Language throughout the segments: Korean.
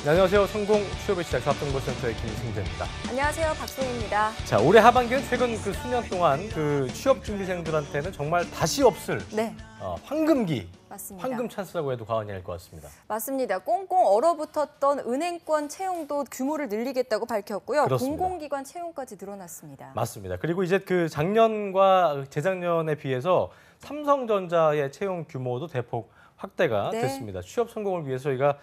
네, 안녕하세요. 성공 취업의 시작 사업정보센터의 김승재입니다. 안녕하세요. 박소희입니다. 자, 올해 하반기는 최근 그 수년 동안 그 취업 준비생들한테는 정말 다시 없을 황금기, 맞습니다. 황금 찬스라고 해도 과언이 아닐 것 같습니다. 맞습니다. 꽁꽁 얼어붙었던 은행권 채용도 규모를 늘리겠다고 밝혔고요. 그렇습니다. 공공기관 채용까지 늘어났습니다. 맞습니다. 그리고 이제 그 작년과 재작년에 비해서 삼성전자의 채용 규모도 대폭 확대가 됐습니다. 취업 성공을 위해서 저희가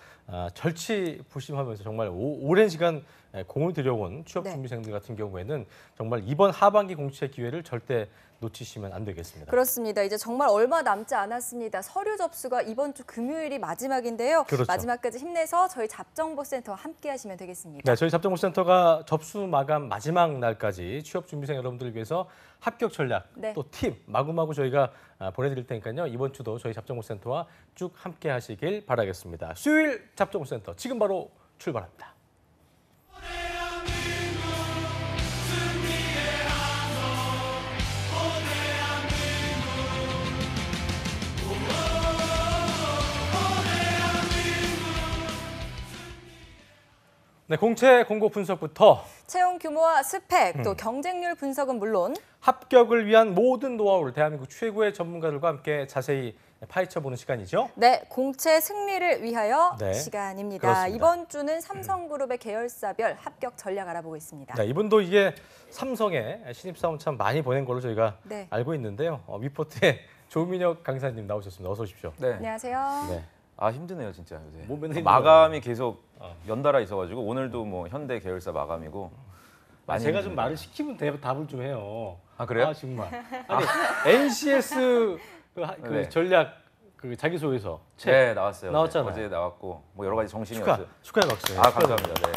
절치부심하면서 정말 오랜 시간 공을 들여온 취업 준비생들 같은 경우에는 정말 이번 하반기 공채 기회를 절대 놓치시면 안 되겠습니다. 그렇습니다. 이제 정말 얼마 남지 않았습니다. 서류 접수가 이번 주 금요일이 마지막인데요. 그렇죠. 마지막까지 힘내서 저희 잡정보센터와 함께 하시면 되겠습니다. 네, 저희 잡정보센터가 접수 마감 마지막 날까지 취업 준비생 여러분들을 위해서 합격 전략, 또 팁 마구마구 저희가 보내드릴 테니까요. 이번 주도 저희 잡정보센터와 쭉 함께 하시길 바라겠습니다. 수요일 잡정보센터 지금 바로 출발합니다. 네, 공채 공고 분석부터 채용 규모와 스펙, 또 경쟁률 분석은 물론 합격을 위한 모든 노하우를 대한민국 최고의 전문가들과 함께 자세히 파헤쳐보는 시간이죠. 네, 공채 승리를 위하여 시간입니다. 그렇습니다. 이번 주는 삼성그룹의 계열사별 합격 전략 알아보고 있습니다. 네, 이분도 이게 삼성에 신입사원 참 많이 보낸 걸로 저희가 알고 있는데요. 위포트에 조민혁 강사님 나오셨습니다. 어서 오십시오. 네. 안녕하세요. 네. 아 힘드네요 진짜 요새. 뭐 맨날 마감이 계속 연달아 있어가지고 오늘도 뭐 현대 계열사 마감이고. 제가 좀 말을 시키면 답을 좀 해요. 아 그래요? 아 정말. 아니 NCS 그 전략 그 자기소개서 책 나왔어요. 나왔잖아요. 어제 나왔고 뭐 여러 가지 정신이 없어요. 축하의 박수. 아 감사합니다. 네.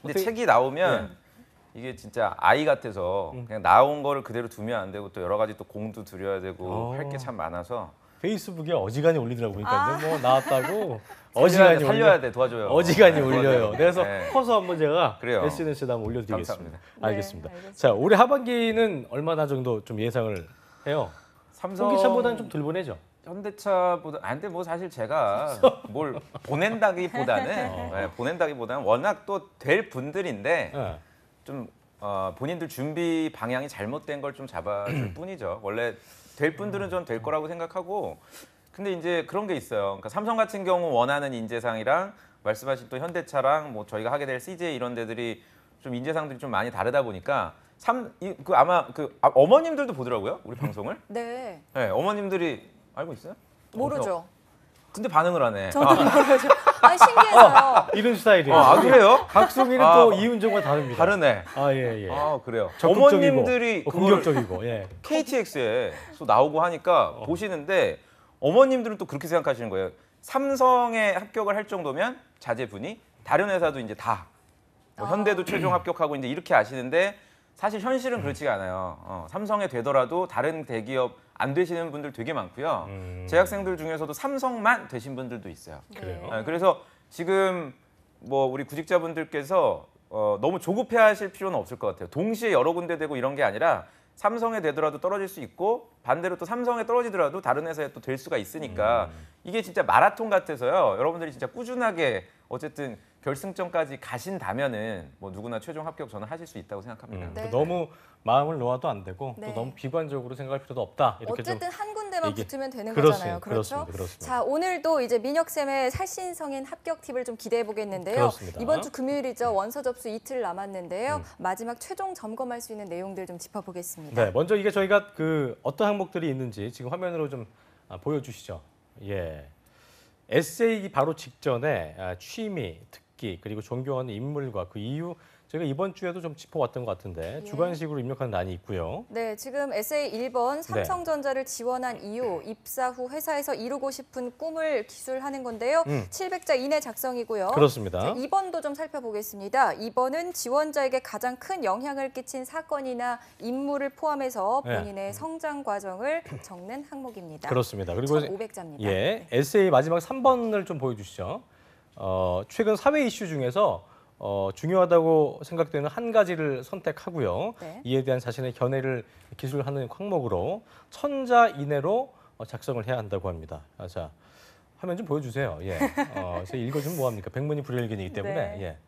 근데 책이 나오면 이게 진짜 아이 같아서 그냥 나온 거를 그대로 두면 안 되고 또 여러 가지 또 공도 들여야 되고 할 게 참 많아서. 페이스북에 어지간히 올리더라고요. 그러니까 뭐 나왔다고 어지간히 살려야 돼 도와줘요. 어지간히 올려요. 그래서 커서 한번 제가 그래요. SNS에 한번 올려드리겠습니다. 감사합니다. 알겠습니다. 자, 올해 하반기는 얼마나 정도 좀 예상을 해요? 현대차보다는 좀 덜 보내죠. 현대차보다 근데 뭐 사실 제가 뭘 보낸다기보다는 워낙 또 될 분들인데 좀 본인들 준비 방향이 잘못된 걸 좀 잡아줄 뿐이죠. 원래 될 분들은 좀 될 거라고 생각하고 근데 이제 그런 게 있어요. 그러니까 삼성 같은 경우 원하는 인재상이랑 말씀하신 또 현대차랑 뭐 저희가 하게 될 CJ 이런 데들이 좀 인재상들이 좀 많이 다르다 보니까 아마 어머님들도 보더라고요. 우리 방송을. 네. 네, 어머님들이 알고 있어요? 모르죠. 근데 반응을 하네. 저도 모르죠. 아니 신기해서요. 이런 스타일이에요. 아 그래요? 박수미는 또 이윤정과 다릅니다. 다르네. 예. 아 그래요. 적극적이고, 어머님들이 공격적이고, KTX에서 나오고 하니까 보시는데 어머님들은 또 그렇게 생각하시는 거예요. 삼성에 합격을 할 정도면 자제분이 다른 회사도 이제 다 뭐 현대도 최종 합격하고 이제 이렇게 아시는데 사실 현실은 그렇지가 않아요. 삼성에 되더라도 다른 대기업 안 되시는 분들 되게 많고요. 재학생들 중에서도 삼성만 되신 분들도 있어요. 그래요? 그래서 지금 뭐 우리 구직자분들께서 너무 조급해하실 필요는 없을 것 같아요. 동시에 여러 군데 되고 이런 게 아니라 삼성에 되더라도 떨어질 수 있고 반대로 또 삼성에 떨어지더라도 다른 회사에 또 될 수가 있으니까 이게 진짜 마라톤 같아서요. 여러분들이 진짜 꾸준하게 어쨌든 결승점까지 가신다면은 뭐 누구나 최종 합격 저는 하실 수 있다고 생각합니다. 너무 마음을 놓아도 안 되고 또 너무 비관적으로 생각할 필요도 없다. 이렇게 어쨌든 한 군데만 붙으면 되는 그렇습니다. 거잖아요. 그렇죠? 그렇습니다. 자, 오늘도 이제 민혁쌤의 살신성인 합격 팁을 좀 기대해 보겠는데요. 그렇습니다. 이번 주 금요일이죠. 원서 접수 이틀 남았는데요. 마지막 최종 점검할 수 있는 내용들 좀 짚어보겠습니다. 네, 먼저 이게 저희가 어떤 항목들이 있는지 지금 화면으로 좀 보여주시죠. 에세이 바로 직전에 취미, 특기, 그리고 존경하는 인물과 그 이유 저희가 이번 주에도 좀 짚어왔던 것 같은데 주관식으로 입력하는 난이 있고요. 네, 지금 에세이 1번 삼성전자를 지원한 이유, 입사 후 회사에서 이루고 싶은 꿈을 기술하는 건데요. 700자 이내 작성이고요. 그렇습니다. 자, 2번도 좀 살펴보겠습니다. 2번은 지원자에게 가장 큰 영향을 끼친 사건이나 인물을 포함해서 본인의 성장 과정을 적는 항목입니다. 그렇습니다. 그리고 1,500자입니다. 에세이 마지막 3번을 좀 보여주시죠. 최근 사회 이슈 중에서 중요하다고 생각되는 한 가지를 선택하고요. 이에 대한 자신의 견해를 기술하는 항목으로 1000자 이내로 작성을 해야 한다고 합니다. 자, 화면 좀 보여주세요. 예. 제가 읽어주면 뭐합니까? 백문이 불여일견이기 때문에. 네.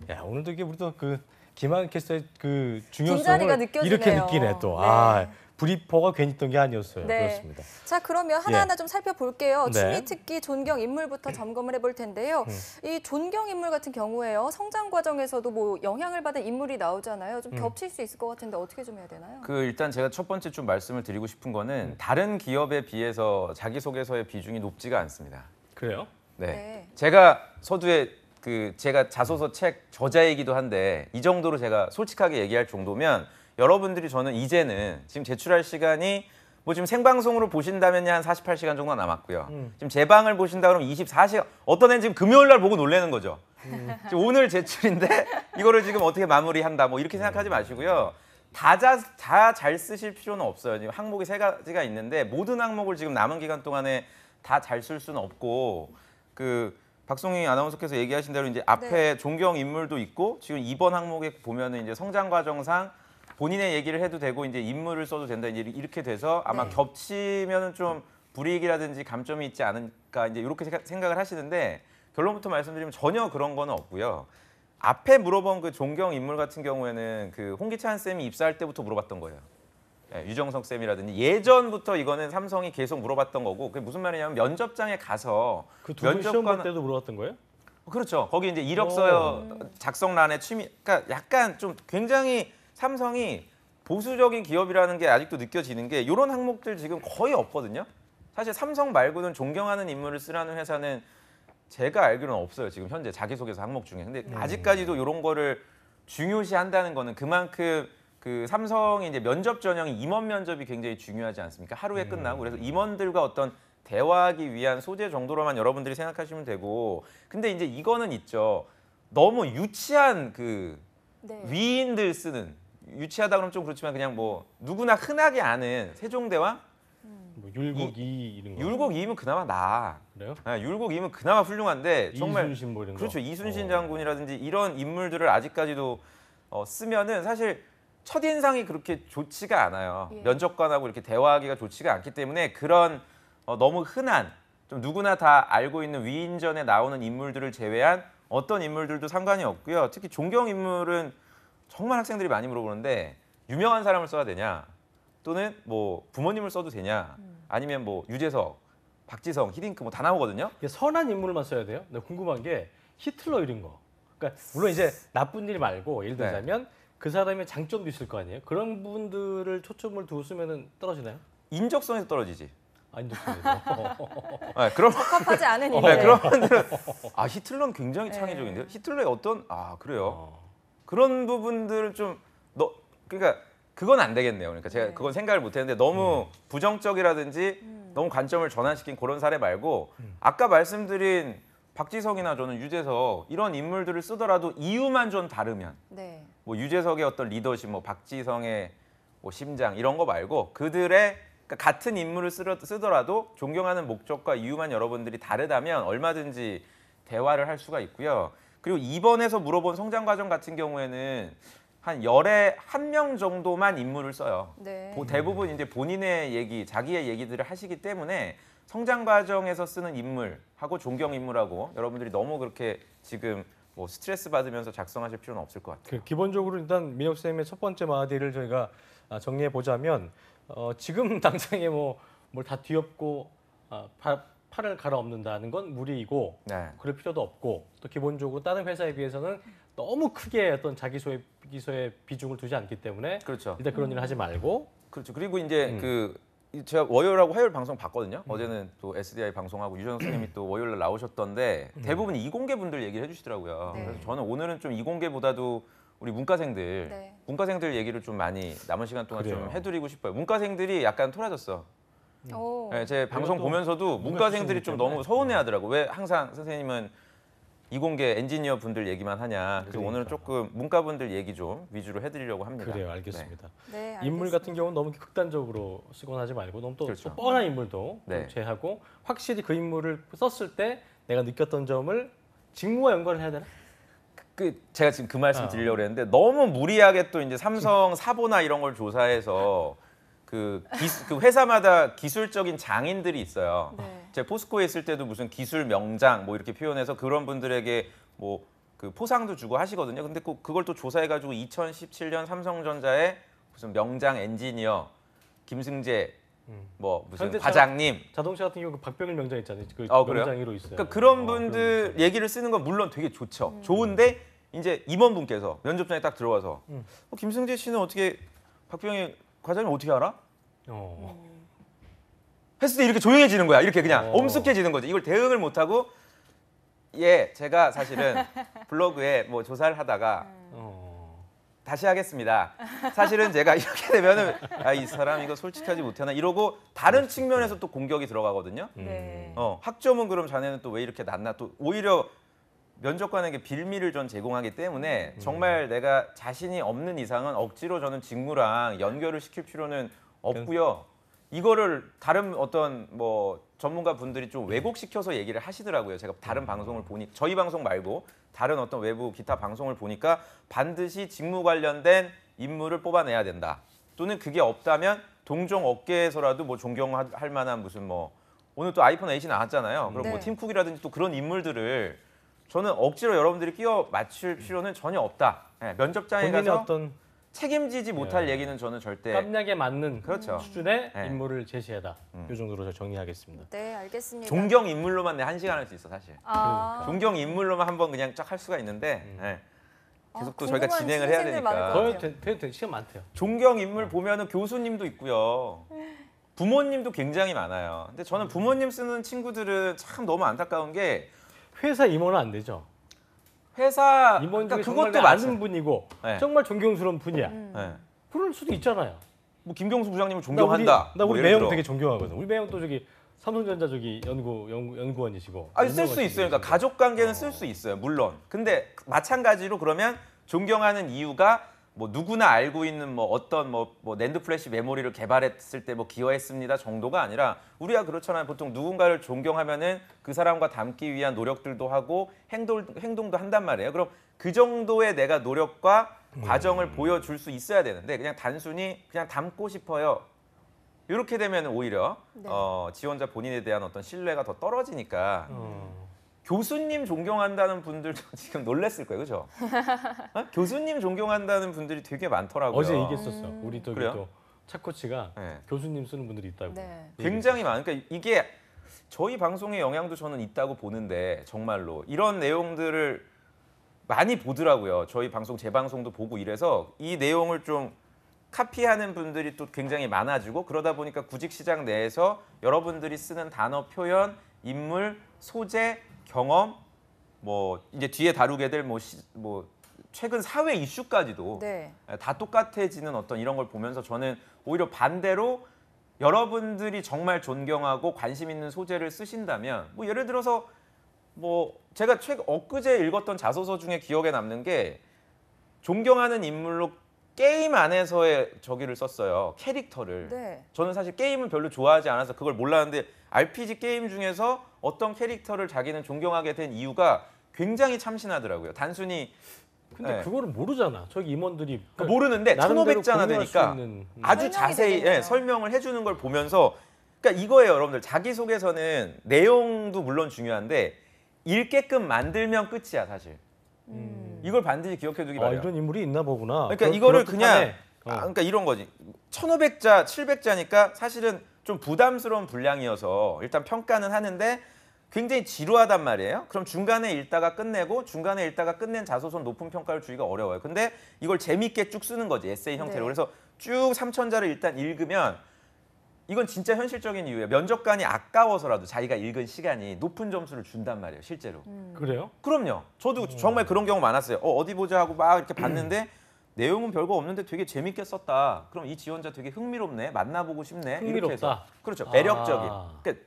예. 야, 오늘도 이게 우리도 그 김한 캐스터의 그 진자리가 중요성을 느껴지네요. 이렇게 느끼네 또. 네. 아, 브리퍼가 괜히 있던 게 아니었어요. 네. 그렇습니다. 자, 그러면 하나하나 좀 살펴볼게요. 네. 취미, 특기, 존경 인물부터 점검을 해볼 텐데요. 이 존경 인물 같은 경우에요. 성장 과정에서도 뭐 영향을 받은 인물이 나오잖아요. 좀 겹칠 수 있을 것 같은데 어떻게 좀 해야 되나요? 일단 제가 첫 번째 좀 말씀을 드리고 싶은 거는 다른 기업에 비해서 자기소개서의 비중이 높지가 않습니다. 그래요? 네. 네. 제가 서두에 제가 자소서 책 저자이기도 한데 이 정도로 제가 솔직하게 얘기할 정도면 여러분들이 저는 이제는 지금 제출할 시간이 뭐 지금 생방송으로 보신다면 한 48시간 정도 남았고요. 지금 제 방을 보신다 그러면 24시간, 어떤 애는 지금 금요일 날 보고 놀라는 거죠. 지금 오늘 제출인데 이거를 지금 어떻게 마무리한다 뭐 이렇게 생각하지 마시고요. 다 잘 쓰실 필요는 없어요. 지금 항목이 3가지가 있는데 모든 항목을 지금 남은 기간 동안에 다 잘 쓸 수는 없고 박송희 아나운서께서 얘기하신 대로 이제 앞에 네. 존경 인물도 있고 지금 이번 항목에 보면은 이제 성장 과정상 본인의 얘기를 해도 되고 이제 인물을 써도 된다 이제 이렇게 돼서 아마 네. 겹치면은 좀 불이익이라든지 감점이 있지 않을까 이제 이렇게 생각을 하시는데 결론부터 말씀드리면 전혀 그런 거는 없고요. 앞에 물어본 그 존경 인물 같은 경우에는 그 홍기찬 쌤이 입사할 때부터 물어봤던 거예요. 예, 유정석 쌤이라든지 예전부터 이거는 삼성이 계속 물어봤던 거고 그게 무슨 말이냐면 면접장에 가서 그 두 분 시험 볼 때도 물어봤던 거예요? 그렇죠. 거기 이제 이력서 작성란에 그러니까 약간 좀 굉장히 삼성이 보수적인 기업이라는 게 아직도 느껴지는 게 이런 항목들 지금 거의 없거든요. 사실 삼성 말고는 존경하는 인물을 쓰라는 회사는 제가 알기로는 없어요. 지금 현재 자기소개서 항목 중에. 근데 아직까지도 이런 거를 중요시한다는 거는 그만큼 그 삼성이 이제 면접 전형이 임원 면접이 굉장히 중요하지 않습니까? 하루에 끝나고 그래서 임원들과 어떤 대화하기 위한 소재 정도로만 여러분들이 생각하시면 되고 근데 이제 이거는 있죠. 너무 유치한 네. 위인들 쓰는 유치하다 그러면 좀 그렇지만 그냥 뭐 누구나 흔하게 아는 세종대왕 뭐 율곡이 이런 거. 율곡2면 그나마 나아. 그래요? 네, 율곡2면 그나마 훌륭한데 정말 이순신 뭐 이런 거. 그렇죠. 이순신 장군이라든지 이런 인물들을 아직까지도 쓰면은 사실 첫인상이 그렇게 좋지가 않아요. 예. 면접관하고 이렇게 대화하기가 좋지가 않기 때문에 그런 너무 흔한 좀 누구나 다 알고 있는 위인전에 나오는 인물들을 제외한 어떤 인물들도 상관이 없고요. 특히 존경 인물은 정말 학생들이 많이 물어보는데 유명한 사람을 써야 되냐 또는 뭐 부모님을 써도 되냐 아니면 뭐 유재석, 박지성, 히딩크 뭐 다 나오거든요. 이게 선한 인물만 써야 돼요? 근데 궁금한 게 히틀러 이런 거. 그러니까 물론 이제 나쁜 일 말고 예를 들자면 그 사람의 장점도 있을 거 아니에요? 그런 부분들을 초점을 두고 쓰면은 떨어지나요? 인적성에서 떨어지지. 인적성에서. 그럼 적합하지 않은 네, 인물. 그런 분들은 히틀러는 굉장히 창의적인데요. 히틀러의 어떤 그래요. 그런 부분들을 좀 그러니까 그건 안 되겠네요. 그러니까 제가 네. 그건 생각을 못 했는데 너무 부정적이라든지 너무 관점을 전환시킨 그런 사례 말고 아까 말씀드린 박지성이나 저는 유재석 이런 인물들을 쓰더라도 이유만 좀 다르면 네. 뭐 유재석의 어떤 리더십, 뭐 박지성의 뭐 심장 이런 거 말고 그들의 그러니까 같은 인물을 쓰더라도 존경하는 목적과 이유만 여러분들이 다르다면 얼마든지 대화를 할 수가 있고요. 그리고 이번에서 물어본 성장 과정 같은 경우에는 한 열에 한 명 정도만 인물을 써요. 네. 대부분 이제 본인의 얘기, 자기의 얘기들을 하시기 때문에 성장 과정에서 쓰는 인물하고 존경 인물하고 여러분들이 너무 그렇게 지금 뭐 스트레스 받으면서 작성하실 필요는 없을 것 같아요. 기본적으로 일단 민혁 쌤의 첫 번째 마디를 저희가 정리해 보자면 지금 당장에 뭘 다 뒤엎고 팔을 갈아엎는다는 건 무리이고 네. 그럴 필요도 없고 또 기본적으로 다른 회사에 비해서는 너무 크게 어떤 자기소개서에 비중을 두지 않기 때문에 그렇죠. 일단 그런 일을 하지 말고 그렇죠. 그리고 이제 제가 월요일하고 화요일 방송 봤거든요. 어제는 또 SDI 방송하고 유정석 선생님이 또 월요일 날 나오셨던데 대부분 이공계 분들 얘기를 해주시더라고요. 네. 그래서 저는 오늘은 좀 이공계보다도 우리 문과생들, 네. 문과생들 얘기를 좀 많이 남은 시간 동안 그래요. 좀 해드리고 싶어요. 문과생들이 약간 토라졌어. 오. 네, 제 방송 또 보면서도 문과생들이 좀 너무 서운해하더라고. 왜 항상 선생님은 이공계 엔지니어 분들 얘기만 하냐. 그래서 그러니까. 오늘은 조금 문과 분들 얘기 좀 위주로 해드리려고 합니다. 그래요, 알겠습니다. 네, 인물 알겠습니다. 같은 경우는 너무 극단적으로 쓰거나 하지 말고 너무 또 그렇죠. 뻔한 인물도 네. 좀 제하고 확실히 그 인물을 썼을 때 내가 느꼈던 점을 직무와 연관을 해야 되나? 제가 지금 그 말씀 드리려고 했는데 너무 무리하게 또 이제 삼성 사보나 이런 걸 조사해서 그 회사마다 기술적인 장인들이 있어요. 네. 제가 포스코에 있을 때도 무슨 기술 명장 뭐 이렇게 표현해서 그런 분들에게 뭐 그 포상도 주고 하시거든요. 근데 그걸 또 조사해가지고 2017년 삼성전자의 무슨 명장 엔지니어 김승재 뭐 무슨 과장님 자동차 같은 경우 그 박병일 명장 있잖아요. 그 그래요? 명장으로 있어요. 그러니까 그런 분들 얘기를 쓰는 건 물론 되게 좋죠. 좋은데 이제 임원분께서 면접장에 딱 들어와서 김승재 씨는 어떻게 박병일 과장님 어떻게 알아? 했을 때 이렇게 조용해지는 거야. 이렇게 그냥 엄숙해지는 거지. 이걸 대응을 못하고 제가 사실은 블로그에 뭐 조사를 하다가 다시 하겠습니다. 사실은 제가 이렇게 되면은 이 사람 이거 솔직하지 못하나 이러고 다른 측면에서 또 공격이 들어가거든요. 네. 학점은 그럼 자네는 또 왜 이렇게 낮나 또 오히려 면접관에게 빌미를 전 제공하기 때문에 정말 내가 자신이 없는 이상은 억지로 저는 직무랑 연결을 시킬 필요는 없고요. 이거를 다른 어떤 뭐 전문가 분들이 좀 왜곡시켜서 얘기를 하시더라고요. 제가 다른 방송을 보니 저희 방송 말고 다른 어떤 외부 기타 방송을 보니까 반드시 직무 관련된 인물을 뽑아내야 된다. 또는 그게 없다면 동종 업계에서라도 뭐 존경할 만한 무슨 뭐 오늘 또 아이폰 8이 나왔잖아요. 그럼 네. 뭐 팀쿡이라든지 또 그런 인물들을 저는 억지로 여러분들이 끼워 맞출 필요는 전혀 없다. 면접장에 본인의 가서 어떤 책임지지 못할 얘기는 저는 절대 깜냥에 맞는 그렇죠. 수준의 네. 인물을 제시해다. 이 정도로 저 정리하겠습니다. 네, 알겠습니다. 존경 인물로만 내 1시간 할 수 있어 사실. 아, 존경 인물로만 한번 그냥 쫙 할 수가 있는데 계속 또 저희가 궁금한 진행을 해야 신생들 많을 되니까. 것 같아요. 더 시간 많대요. 존경 인물 보면은 교수님도 있고요. 부모님도 굉장히 많아요. 근데 저는 부모님 쓰는 친구들은 참 너무 안타까운 게 회사 임원은 안 되죠. 회사 임원 중에 그러니까 정말 그것도 맞는 맞는 분이고 네. 정말 존경스러운 분이야. 네. 그럴 수도 있잖아요. 뭐 김경수 부장님을 존경한다. 나 뭐 우리 예를 매형 들어. 되게 존경하거든. 우리 매형 또 저기 삼성전자 저기 연구원이시고. 아니 쓸 수 있어요. 그러니까 가족 관계는 쓸 수 있어요. 물론. 근데 마찬가지로 그러면 존경하는 이유가 뭐 누구나 알고 있는 뭐 어떤 뭐 낸드 플래시 메모리를 개발했을 때 뭐 기여했습니다 정도가 아니라 우리가 그렇잖아요. 보통 누군가를 존경하면은 그 사람과 닮기 위한 노력들도 하고 행동도 한단 말이에요. 그럼 그 정도의 내가 노력과 과정을 보여줄 수 있어야 되는데 그냥 단순히 그냥 닮고 싶어요. 이렇게 되면 오히려 네. 지원자 본인에 대한 어떤 신뢰가 더 떨어지니까 교수님 존경한다는 분들도 지금 놀랬을 거예요, 그렇죠? 교수님 존경한다는 분들이 되게 많더라고요. 어제 얘기했었어. 우리 또 그래요? 차코치가 네. 교수님 쓰는 분들이 있다고. 네. 굉장히 많으니까 그러니까 이게 저희 방송의 영향도 저는 있다고 보는데 정말로 이런 내용들을 많이 보더라고요. 저희 방송 재방송도 보고 이래서 이 내용을 좀 카피하는 분들이 또 굉장히 많아지고 그러다 보니까 구직시장 내에서 여러분들이 쓰는 단어, 표현, 인물, 소재, 경험, 뭐 이제 뒤에 다루게 될 뭐 최근 사회 이슈까지도 네. 다 똑같아지는 어떤 이런 걸 보면서 저는 오히려 반대로 여러분들이 정말 존경하고 관심 있는 소재를 쓰신다면 뭐 예를 들어서 뭐 제가 엊그제 읽었던 자소서 중에 기억에 남는 게 존경하는 인물로 게임 안에서의 저기를 썼어요. 캐릭터를. 네. 저는 사실 게임을 별로 좋아하지 않아서 그걸 몰랐는데 RPG 게임 중에서 어떤 캐릭터를 자기는 존경하게 된 이유가 굉장히 참신하더라고요. 단순히 근데 네. 그거를 모르잖아. 저기 임원들이 모르는데 나름대로 1500자나 공유할 수 되니까 있는, 아주 설명이 자세히 되겠네요. 설명을 해주는 걸 보면서 그러니까 이거예요, 여러분들. 자기소개서는 내용도 물론 중요한데 읽게끔 만들면 끝이야, 사실. 이걸 반드시 기억해두기 바래요. 이런 인물이 있나 보구나. 그러니까 이거를 그렇듯하네. 그냥 그러니까 이런 거지. 1500자, 700자니까 사실은 좀 부담스러운 분량이어서 일단 평가는 하는데 굉장히 지루하단 말이에요. 그럼 중간에 읽다가 끝내고 중간에 읽다가 끝낸 자소서는 높은 평가를 주기가 어려워요. 근데 이걸 재밌게 쭉 쓰는 거지, 에세이 형태로. 네. 그래서 쭉 3000자를 일단 읽으면 이건 진짜 현실적인 이유예요. 면접관이 아까워서라도 자기가 읽은 시간이 높은 점수를 준단 말이에요, 실제로. 그래요? 그럼요. 저도 정말 그런 경우 많았어요. 어디 보자 하고 막 이렇게 봤는데 내용은 별거 없는데 되게 재밌게 썼다. 그럼 이 지원자 되게 흥미롭네. 만나보고 싶네. 이렇게 해서. 흥미롭다. 그렇죠. 매력적인. 그러니까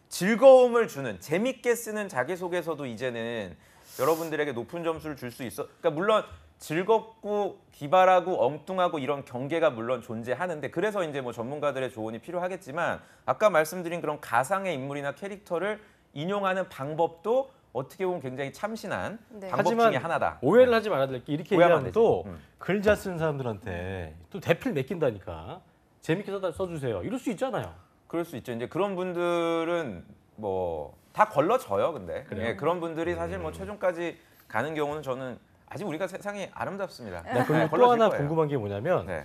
즐거움을 주는, 재밌게 쓰는 자기소개서도 이제는 여러분들에게 높은 점수를 줄 수 있어. 그러니까 물론 즐겁고 기발하고 엉뚱하고 이런 경계가 물론 존재하는데 그래서 이제 뭐 전문가들의 조언이 필요하겠지만 아까 말씀드린 그런 가상의 인물이나 캐릭터를 인용하는 방법도 어떻게 보면 굉장히 참신한 네. 방법 하지만 중에 하나다. 오해를 하지 말아야 될 게 이렇게 오해하면 얘기하면 안 또 되지. 글 잘 쓰는 사람들한테 또 대필 맡긴다니까. 재밌게 써주세요. 이럴 수 있잖아요. 그럴 수 있죠. 이제 그런 분들은 뭐 다 걸러져요. 근데 예, 그런 분들이 사실 뭐 최종까지 가는 경우는 저는 아직 우리가 세상이 아름답습니다. 네, 그리고 또 걸러질 하나 거예요. 궁금한 게 뭐냐면 네.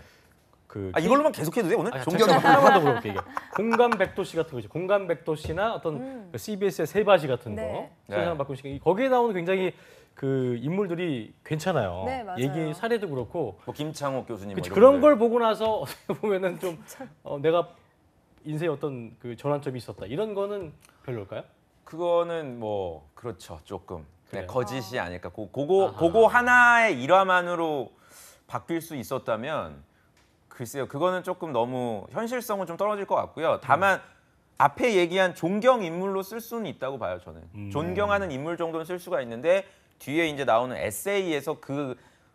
그 이걸로만 계속해도 돼 오늘? 존경이 하나만 더 물어볼게 이게 공감백도시 같은 거죠. 공감백도시나 어떤 그 CBS의 세바시 같은 거 네. 세상 바꾼 시간 거기에 나오는 굉장히 그 인물들이 괜찮아요. 네, 맞아요. 얘기 사례도 그렇고 뭐 김창옥 교수님 뭐 그치, 이런 그런 분들. 걸 보고 나서 어떻게 보면은 좀 내가 인생에 어떤 그 전환점이 있었다 이런 거는 별로일까요? 그거는 뭐 그렇죠 조금 그래요? 거짓이 아닐까. 그거 하나의 일화만으로 바뀔 수 있었다면 글쎄요 그거는 조금 너무 현실성은 좀 떨어질 것 같고요. 다만 앞에 얘기한 존경 인물로 쓸 수는 있다고 봐요 저는. 존경하는 인물 정도는 쓸 수가 있는데 뒤에 이제 나오는 에세이에서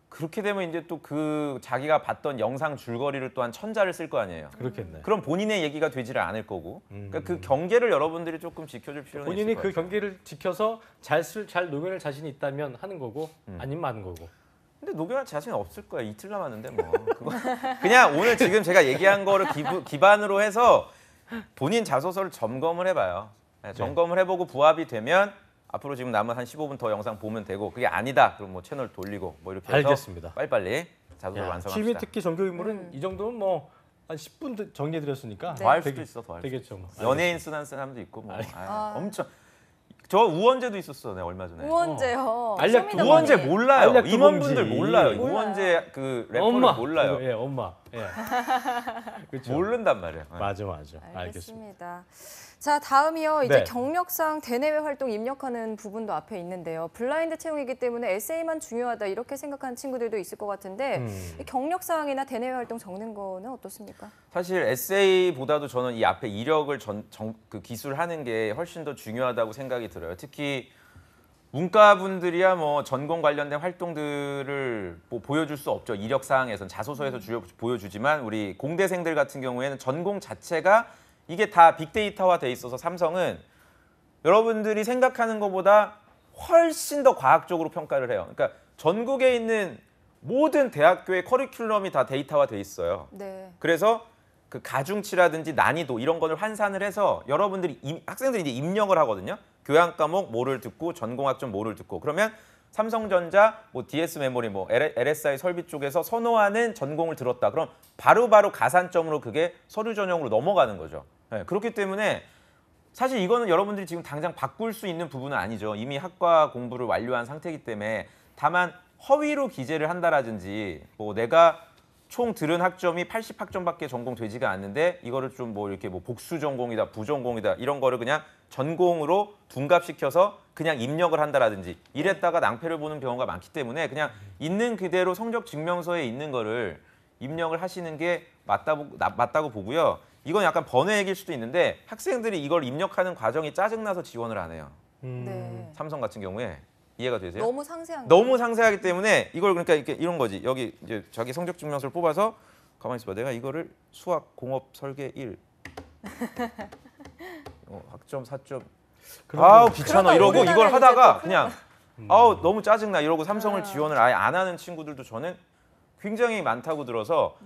그렇게 되면 이제 또 그 자기가 봤던 영상 줄거리를 또한 천자를 쓸 거 아니에요. 그렇겠네. 그럼 본인의 얘기가 되지를 않을 거고. 그러니까 그 경계를 여러분들이 조금 지켜줄 필요는 본인이 있을 그 것 같아요. 경계를 지켜서 잘 녹여낼 자신이 있다면 하는 거고 아니면 마는 거고. 근데 녹여낼 자신 없을 거야. 이틀 남았는데 뭐. 그거 그냥 오늘 지금 제가 얘기한 거를 기반으로 해서 본인 자소서를 점검을 해봐요. 네, 점검을 해보고 부합이 되면 앞으로 지금 남은 한 15분 더 영상 보면 되고 그게 아니다. 그럼 뭐 채널 돌리고 뭐 이렇게 해서 알겠습니다. 빨리빨리 자소서 취미 완성합시다. 특기 정교 인물은 이 정도면 뭐 한 10분 정리해드렸으니까 더 할 수도 있어. 더 할 수도 되겠죠. 뭐. 연예인 쓰는 사람도 있고 뭐 엄청 저 우원재도 있었어. 내가 얼마 전에. 우원재요. 알약 쇼미더머니. 우원재 몰라요. 알약 임원분들 두봉지. 몰라요. 몰라요. 우원재 그 래퍼를 엄마 몰라요. 예, 엄마. 예. 그렇죠. 모른단 말이에요. 맞아. 알겠습니다. 알겠습니다. 자, 다음이요. 이제 네. 경력상 대내외 활동 입력하는 부분도 앞에 있는데요. 블라인드 채용이기 때문에 에세이만 중요하다 이렇게 생각하는 친구들도 있을 것 같은데 이 경력사항이나 대내외 활동 적는 거는 어떻습니까? 사실 에세이보다도 저는 이 앞에 이력을 그 기술하는 게 훨씬 더 중요하다고 생각이 들어요. 특히 문과분들이야 뭐 전공 관련된 활동들을 뭐 보여줄 수 없죠. 이력 사항에선 자소서에서 보여주지만 우리 공대생들 같은 경우에는 전공 자체가 이게 다 빅데이터화 돼 있어서 삼성은 여러분들이 생각하는 것보다 훨씬 더 과학적으로 평가를 해요. 그러니까 전국에 있는 모든 대학교의 커리큘럼이 다 데이터화 돼 있어요. 네. 그래서 그 가중치라든지 난이도 이런 거를 환산을 해서 여러분들이 학생들이 이제 입력을 하거든요. 교양 과목 뭐를 듣고 전공 학점 뭐를 듣고 그러면 삼성전자 뭐 DS 메모리 뭐 LSI 설비 쪽에서 선호하는 전공을 들었다. 그럼 바로바로 가산점으로 그게 서류 전형으로 넘어가는 거죠. 네, 그렇기 때문에 사실 이거는 여러분들이 지금 당장 바꿀 수 있는 부분은 아니죠. 이미 학과 공부를 완료한 상태이기 때문에 다만 허위로 기재를 한다라든지 뭐 내가 총 들은 학점이 80학점밖에 전공되지가 않는데 이거를 좀 뭐 이렇게 뭐 복수 전공이다, 부전공이다 이런 거를 그냥 전공으로 둔갑시켜서 그냥 입력을 한다라든지 이랬다가 낭패를 보는 경우가 많기 때문에 그냥 있는 그대로 성적 증명서에 있는 거를 입력을 하시는 게 맞다고 보고요. 이건 약간 번외 얘기일 수도 있는데 학생들이 이걸 입력하는 과정이 짜증나서 지원을 안 해요. 네. 삼성 같은 경우에 이해가 되세요? 너무 상세한 너무 상세하기 때문에 이걸 그러니까 이렇게 이런 거지. 여기 이제 자기 성적 증명서를 뽑아서 가만히 있어봐. 내가 이거를 수학 공업 설계 1 학점 4점 아우 귀찮아 이러고 이걸 하다가 그냥 아우 너무 짜증나 이러고 삼성을 지원을 아예 안 하는 친구들도 저는 굉장히 많다고 들어서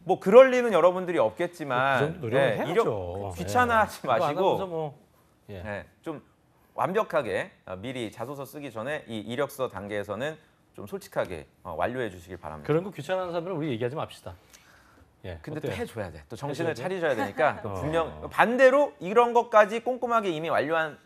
뭐 그럴 리는 여러분들이 없겠지만 그 정도 노력을 해야죠. 귀찮아하지 그거 안 마시고 하면서 뭐, 예. 네, 좀 완벽하게 미리 자소서 쓰기 전에 이 이력서 단계에서는 좀 솔직하게 완료해 주시길 바랍니다. 그런 거 귀찮아하는 사람들은 우리 얘기하지 맙시다. 예, 근데 어때요? 또 해줘야 돼. 또 정신을 해줘야 차리셔야 되니까 또 분명 반대로 이런 것까지 꼼꼼하게 이미 완료한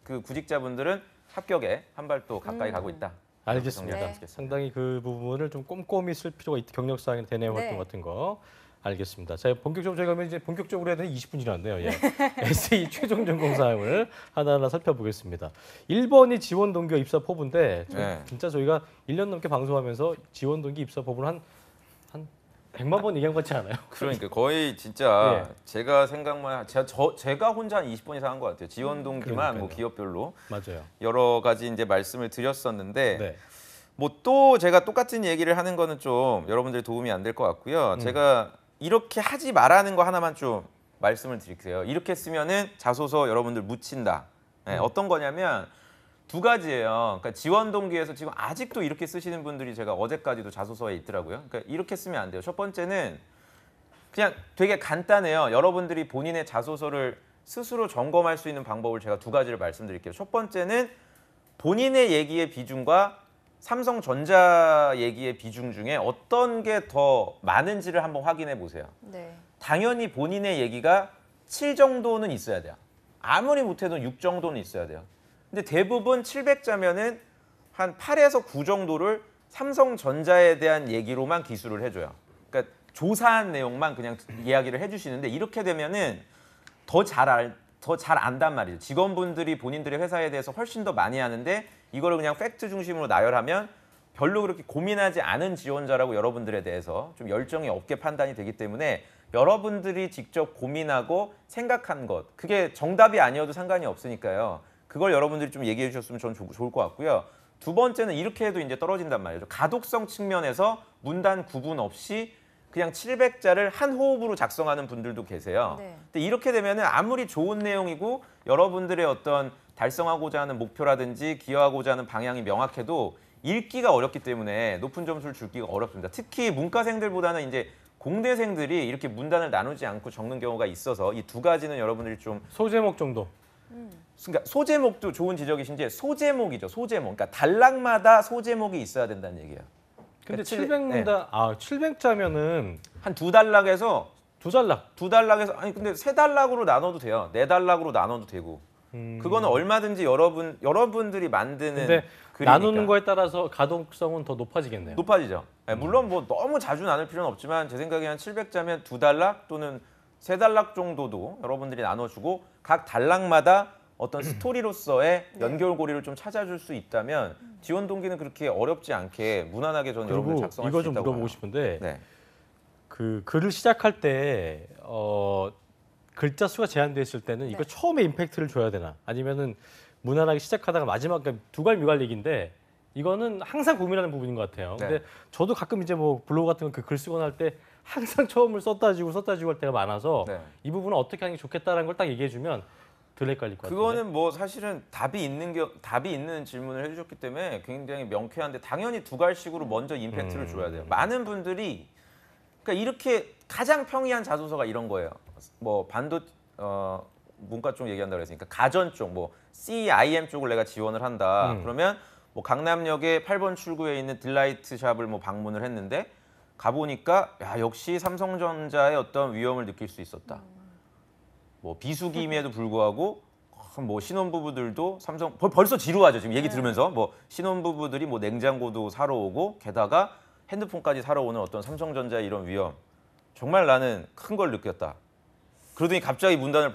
그 구직자분들은 합격에 한 발 또 가까이 가고 있다. 알겠습니다. 네. 상당히 그 부분을 좀 꼼꼼히 쓸 필요가 있다. 경력사항이나 대내 네. 활동 같은 거. 알겠습니다. 자, 본격적으로 저희가 그러면 이제 본격적으로 해야 되는 20분 지났네요. 예. 에세이 최종 전공 사항을 하나하나 살펴보겠습니다. 1번이 지원 동기 입사 포부인데 네. 진짜 저희가 1년 넘게 방송하면서 지원 동기 입사 포부를 한 100만 번 얘기한 것 같지 않아요? 그러니까 거의 진짜 예. 제가 생각만 제가 혼자 한 20번 이상 한 것 같아요. 지원 동기만 뭐 그러니까요. 기업별로 맞아요. 여러 가지 이제 말씀을 드렸었는데 네. 뭐 또 제가 똑같은 얘기를 하는 거는 좀 여러분들이 도움이 안 될 것 같고요. 제가 이렇게 하지 말라는 거 하나만 좀 말씀을 드릴게요. 이렇게 쓰면은 자소서 여러분들 묻힌다. 네, 어떤 거냐면 두 가지예요. 그러니까 지원 동기에서 지금 아직도 이렇게 쓰시는 분들이 제가 어제까지도 자소서에 있더라고요. 그러니까 이렇게 쓰면 안 돼요. 첫 번째는 그냥 되게 간단해요. 여러분들이 본인의 자소서를 스스로 점검할 수 있는 방법을 제가 두 가지를 말씀드릴게요. 첫 번째는 본인의 얘기의 비중과 삼성전자 얘기의 비중 중에 어떤 게 더 많은지를 한번 확인해 보세요. 네. 당연히 본인의 얘기가 7 정도는 있어야 돼요. 아무리 못해도 6 정도는 있어야 돼요. 근데 대부분 700자면은 한 8에서 9 정도를 삼성전자에 대한 얘기로만 기술을 해줘요. 그러니까 조사한 내용만 그냥 이야기를 해주시는데 이렇게 되면은 더 잘 안단 말이죠. 직원분들이 본인들의 회사에 대해서 훨씬 더 많이 아는데 이거를 그냥 팩트 중심으로 나열하면 별로 그렇게 고민하지 않은 지원자라고 여러분들에 대해서 좀 열정이 없게 판단이 되기 때문에 여러분들이 직접 고민하고 생각한 것, 그게 정답이 아니어도 상관이 없으니까요. 그걸 여러분들이 좀 얘기해 주셨으면 저는 좋을 것 같고요. 두 번째는 이렇게 해도 이제 떨어진단 말이죠. 가독성 측면에서 문단 구분 없이 그냥 700자를 한 호흡으로 작성하는 분들도 계세요. 네. 근데 이렇게 되면은 아무리 좋은 내용이고 여러분들의 어떤 달성하고자 하는 목표라든지 기여하고자 하는 방향이 명확해도 읽기가 어렵기 때문에 높은 점수를 주기가 어렵습니다. 특히 문과생들보다는 이제 공대생들이 이렇게 문단을 나누지 않고 적는 경우가 있어서 이 두 가지는 여러분들이 좀 소제목 정도. 그러니까 소제목도 좋은 지적이신지 소제목이죠. 소제목. 그러니까 단락마다 소제목이 있어야 된다는 얘기예요. 근데 그러니까 700문단 700자면은 한 두 단락에서 두 단락. 아니 근데 세 단락으로 나눠도 돼요. 네 단락으로 나눠도 되고. 그거는 얼마든지 여러분들이 만드는 근데 글이니까. 나누는 거에 따라서 가독성은 더 높아지겠네요. 높아지죠. 물론 뭐 너무 자주 나눌 필요는 없지만 제 생각에 한 700자면 두 단락 또는 세 단락 정도도 여러분들이 나눠주고 각 단락마다 어떤 스토리로서의 연결고리를 좀 찾아줄 수 있다면 지원 동기는 그렇게 어렵지 않게 무난하게 저는 여러분들 그리고 작성할 이거 수 좀 있다고 물어보고 봐요. 싶은데 네. 그 글을 시작할 때 글자 수가 제한돼 있을 때는 이거 네. 처음에 임팩트를 줘야 되나 아니면은 무난하게 시작하다가 마지막 두갈뮤갈 얘기인데 이거는 항상 고민하는 부분인 것 같아요. 네. 근데 저도 가끔 이제 뭐 블로그 같은 거 그 글 쓰거나 할 때 항상 처음을 썼다 지고 할 때가 많아서 네. 이 부분은 어떻게 하는 게 좋겠다라는 걸 딱 얘기해 주면 덜 헷갈릴 것 같아요. 그거는 뭐 사실은 답이 있는 질문을 해주셨기 때문에 굉장히 명쾌한데 당연히 두 갈식으로 먼저 임팩트를 줘야 돼요. 많은 분들이 그러니까 이렇게 가장 평이한 자소서가 이런 거예요. 뭐 문과 쪽 얘기한다고 그랬으니까 가전 쪽, 뭐 CIM 쪽을 내가 지원을 한다. 그러면 뭐 강남역에 8번 출구에 있는 딜라이트 샵을 뭐 방문을 했는데 가보니까 야 역시 삼성전자의 어떤 위험을 느낄 수 있었다. 뭐 비수기임에도 불구하고 뭐 신혼부부들도 삼성 벌써 지루하죠 지금 얘기 들으면서 뭐 신혼부부들이 뭐 냉장고도 사러 오고 게다가 핸드폰까지 사러 오는 어떤 삼성전자의 이런 위험 정말 나는 큰 걸 느꼈다. 그러더니 갑자기 문단을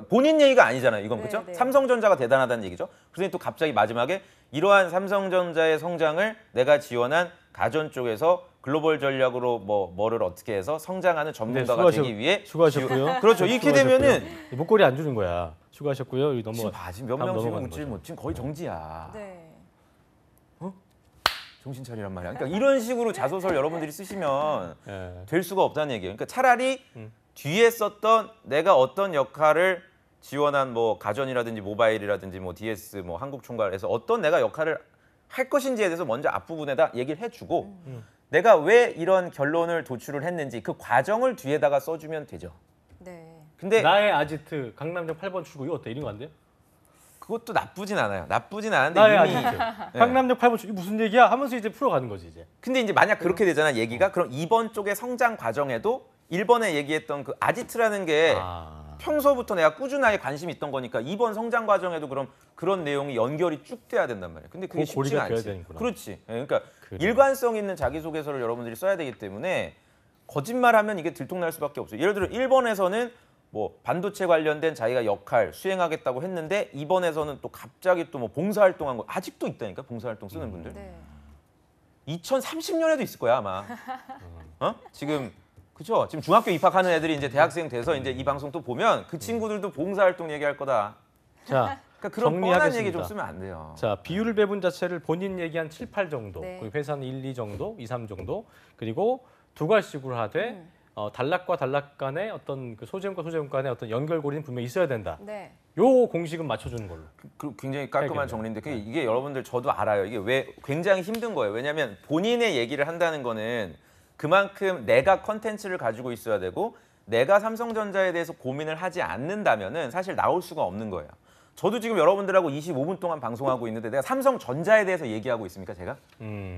본인 얘기가 아니잖아요 이건 그렇죠? 네. 삼성전자가 대단하다는 얘기죠. 그러더니 또 갑자기 마지막에 이러한 삼성전자의 성장을 내가 지원한 가전 쪽에서 글로벌 전략으로 뭐를 어떻게 해서 성장하는 전문가가 되기 위해 수고하셨고요. 그렇죠. 이렇게 되면은 목걸이 안 주는 거야. 수고하셨고요. 여기 지금 봐, 지금 몇 명 지금 웃질 못. 지금 거의 정지야. 네. 정신 차리란 말이야. 그러니까 이런 식으로 자소서를 여러분들이 쓰시면 예. 될 수가 없다는 얘기예요. 그러니까 차라리 뒤에 썼던 내가 어떤 역할을 지원한 뭐 가전이라든지 모바일이라든지 뭐 DS 뭐 한국총괄에서 어떤 내가 역할을 할 것인지에 대해서 먼저 앞부분에다 얘기를 해주고 내가 왜 이런 결론을 도출을 했는지 그 과정을 뒤에다가 써주면 되죠. 네. 근데 나의 아지트 강남역 8번 출구 이거 어때? 이런 거 안 돼요? 그것도 나쁘진 않아요. 나쁘진 않은데 나의 이미 아지트 강남역 8번 출구 무슨 얘기야? 하면서 이제 풀어가는 거지 이제. 근데 이제 만약 그렇게 되잖아 얘기가 그럼 2번 쪽의 성장 과정에도 1번에 얘기했던 그 아지트라는 게 평소부터 내가 꾸준하게 관심이 있던 거니까 2번 성장 과정에도 그럼 그런 내용이 연결이 쭉 돼야 된단 말이에요. 근데 그게 그 고리가 쉽지가 돼야 않지. 되는구나. 그렇지. 그러니까 그래. 일관성 있는 자기소개서를 여러분들이 써야 되기 때문에 거짓말하면 이게 들통날 수밖에 없어요. 예를 들어 1번에서는 뭐 반도체 관련된 자기가 역할 수행하겠다고 했는데 2번에서는 또 갑자기 또 뭐 봉사활동한 거 아직도 있다니까 봉사활동 쓰는 분들. 네. 2030년에도 있을 거야 아마. 지금 그렇죠. 지금 중학교 입학하는 애들이 이제 대학생 돼서 이제 이 방송 또 보면 그 친구들도 봉사활동 얘기할 거다. 자, 그러니까 그런 뻔한 정리하겠습니다. 얘기 좀 쓰면 안 돼요. 자, 비율 배분 자체를 본인 얘기한 7, 8 정도, 네. 그리고 회사는 1, 2 정도, 2, 3 정도, 그리고 두 갈씩으로 하되 단락과 단락 간의 어떤 그 소제목과 소제목 간의 어떤 연결고리는 분명히 있어야 된다. 네. 요 공식은 맞춰주는 걸로. 굉장히 깔끔한 알겠네요. 정리인데 이게 여러분들 저도 알아요. 이게 왜 굉장히 힘든 거예요. 왜냐하면 본인의 얘기를 한다는 거는 그만큼 내가 컨텐츠를 가지고 있어야 되고 내가 삼성전자에 대해서 고민을 하지 않는다면은 사실 나올 수가 없는 거예요. 저도 지금 여러분들하고 25분 동안 방송하고 있는데 내가 삼성전자에 대해서 얘기하고 있습니까, 제가?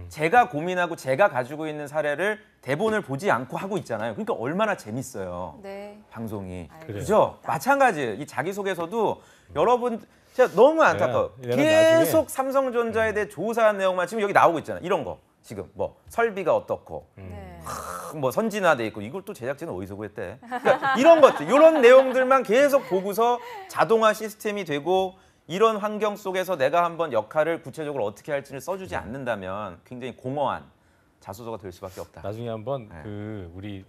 제가 고민하고 제가 가지고 있는 사례를 대본을 보지 않고 하고 있잖아요. 그러니까 얼마나 재밌어요. 네. 방송이. 알겠습니다. 그죠? 마찬가지예요. 이 자기소개서도 여러분 제가 너무 안타까워요. 내가 계속 나중에- 삼성전자에 대해 조사한 내용만 지금 여기 나오고 있잖아요. 이런 거. 지금 뭐 설비가 어떻고 네. 뭐 선진화돼 있고 이걸 또 제작진은 어디서 구했대? 그러니까 이런 것들, 이런 내용들만 계속 보고서 자동화 시스템이 되고 이런 환경 속에서 내가 한번 역할을 구체적으로 어떻게 할지를 써주지 않는다면 굉장히 공허한 자소서가 될 수밖에 없다. 나중에 한번 네. 그 우리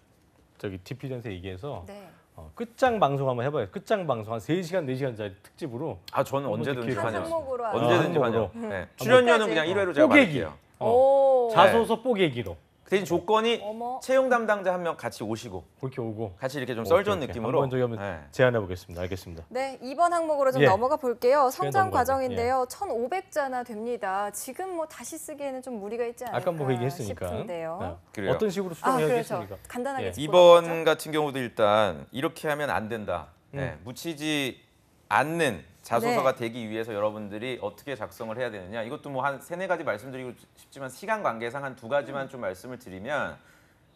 저기 TV전에서 얘기해서 네. 끝장 방송 한번 해봐요. 끝장 방송 한 3시간, 4시간짜리 특집으로 아 저는 언제든지 한 한 환영. 항목으로 아주. 언제든지 항목으로. 환영. 네. 출연료는 그냥 1회로 제가 뽀개기. 받을게요. 오. 자소서 뽀개기로 대신 조건이 어머. 채용 담당자 한 명 같이 오시고 그렇게 오고 같이 이렇게 좀 썰전 오케이. 느낌으로. 한번 저기 한번 네. 제안해 보겠습니다. 알겠습니다. 네, 이번 항목으로 좀 예. 넘어가 볼게요. 성장 넘어가죠. 과정인데요. 1,500자나 됩니다. 지금 뭐 다시 쓰기에는 좀 무리가 있지 않을까 아까 뭐 얘기했으니까 싶은데요. 네. 그래요. 어떤 식으로 아, 수정해야겠습니까? 그렇죠. 간단하게 예. 짚어보죠. 이번 같은 경우도 일단 이렇게 하면 안 된다. 네, 묻히지 않는 자소서가 네. 되기 위해서 여러분들이 어떻게 작성을 해야 되느냐. 이것도 뭐 한 3-4가지 말씀드리고 싶지만 시간 관계상 한 2가지만 좀 말씀을 드리면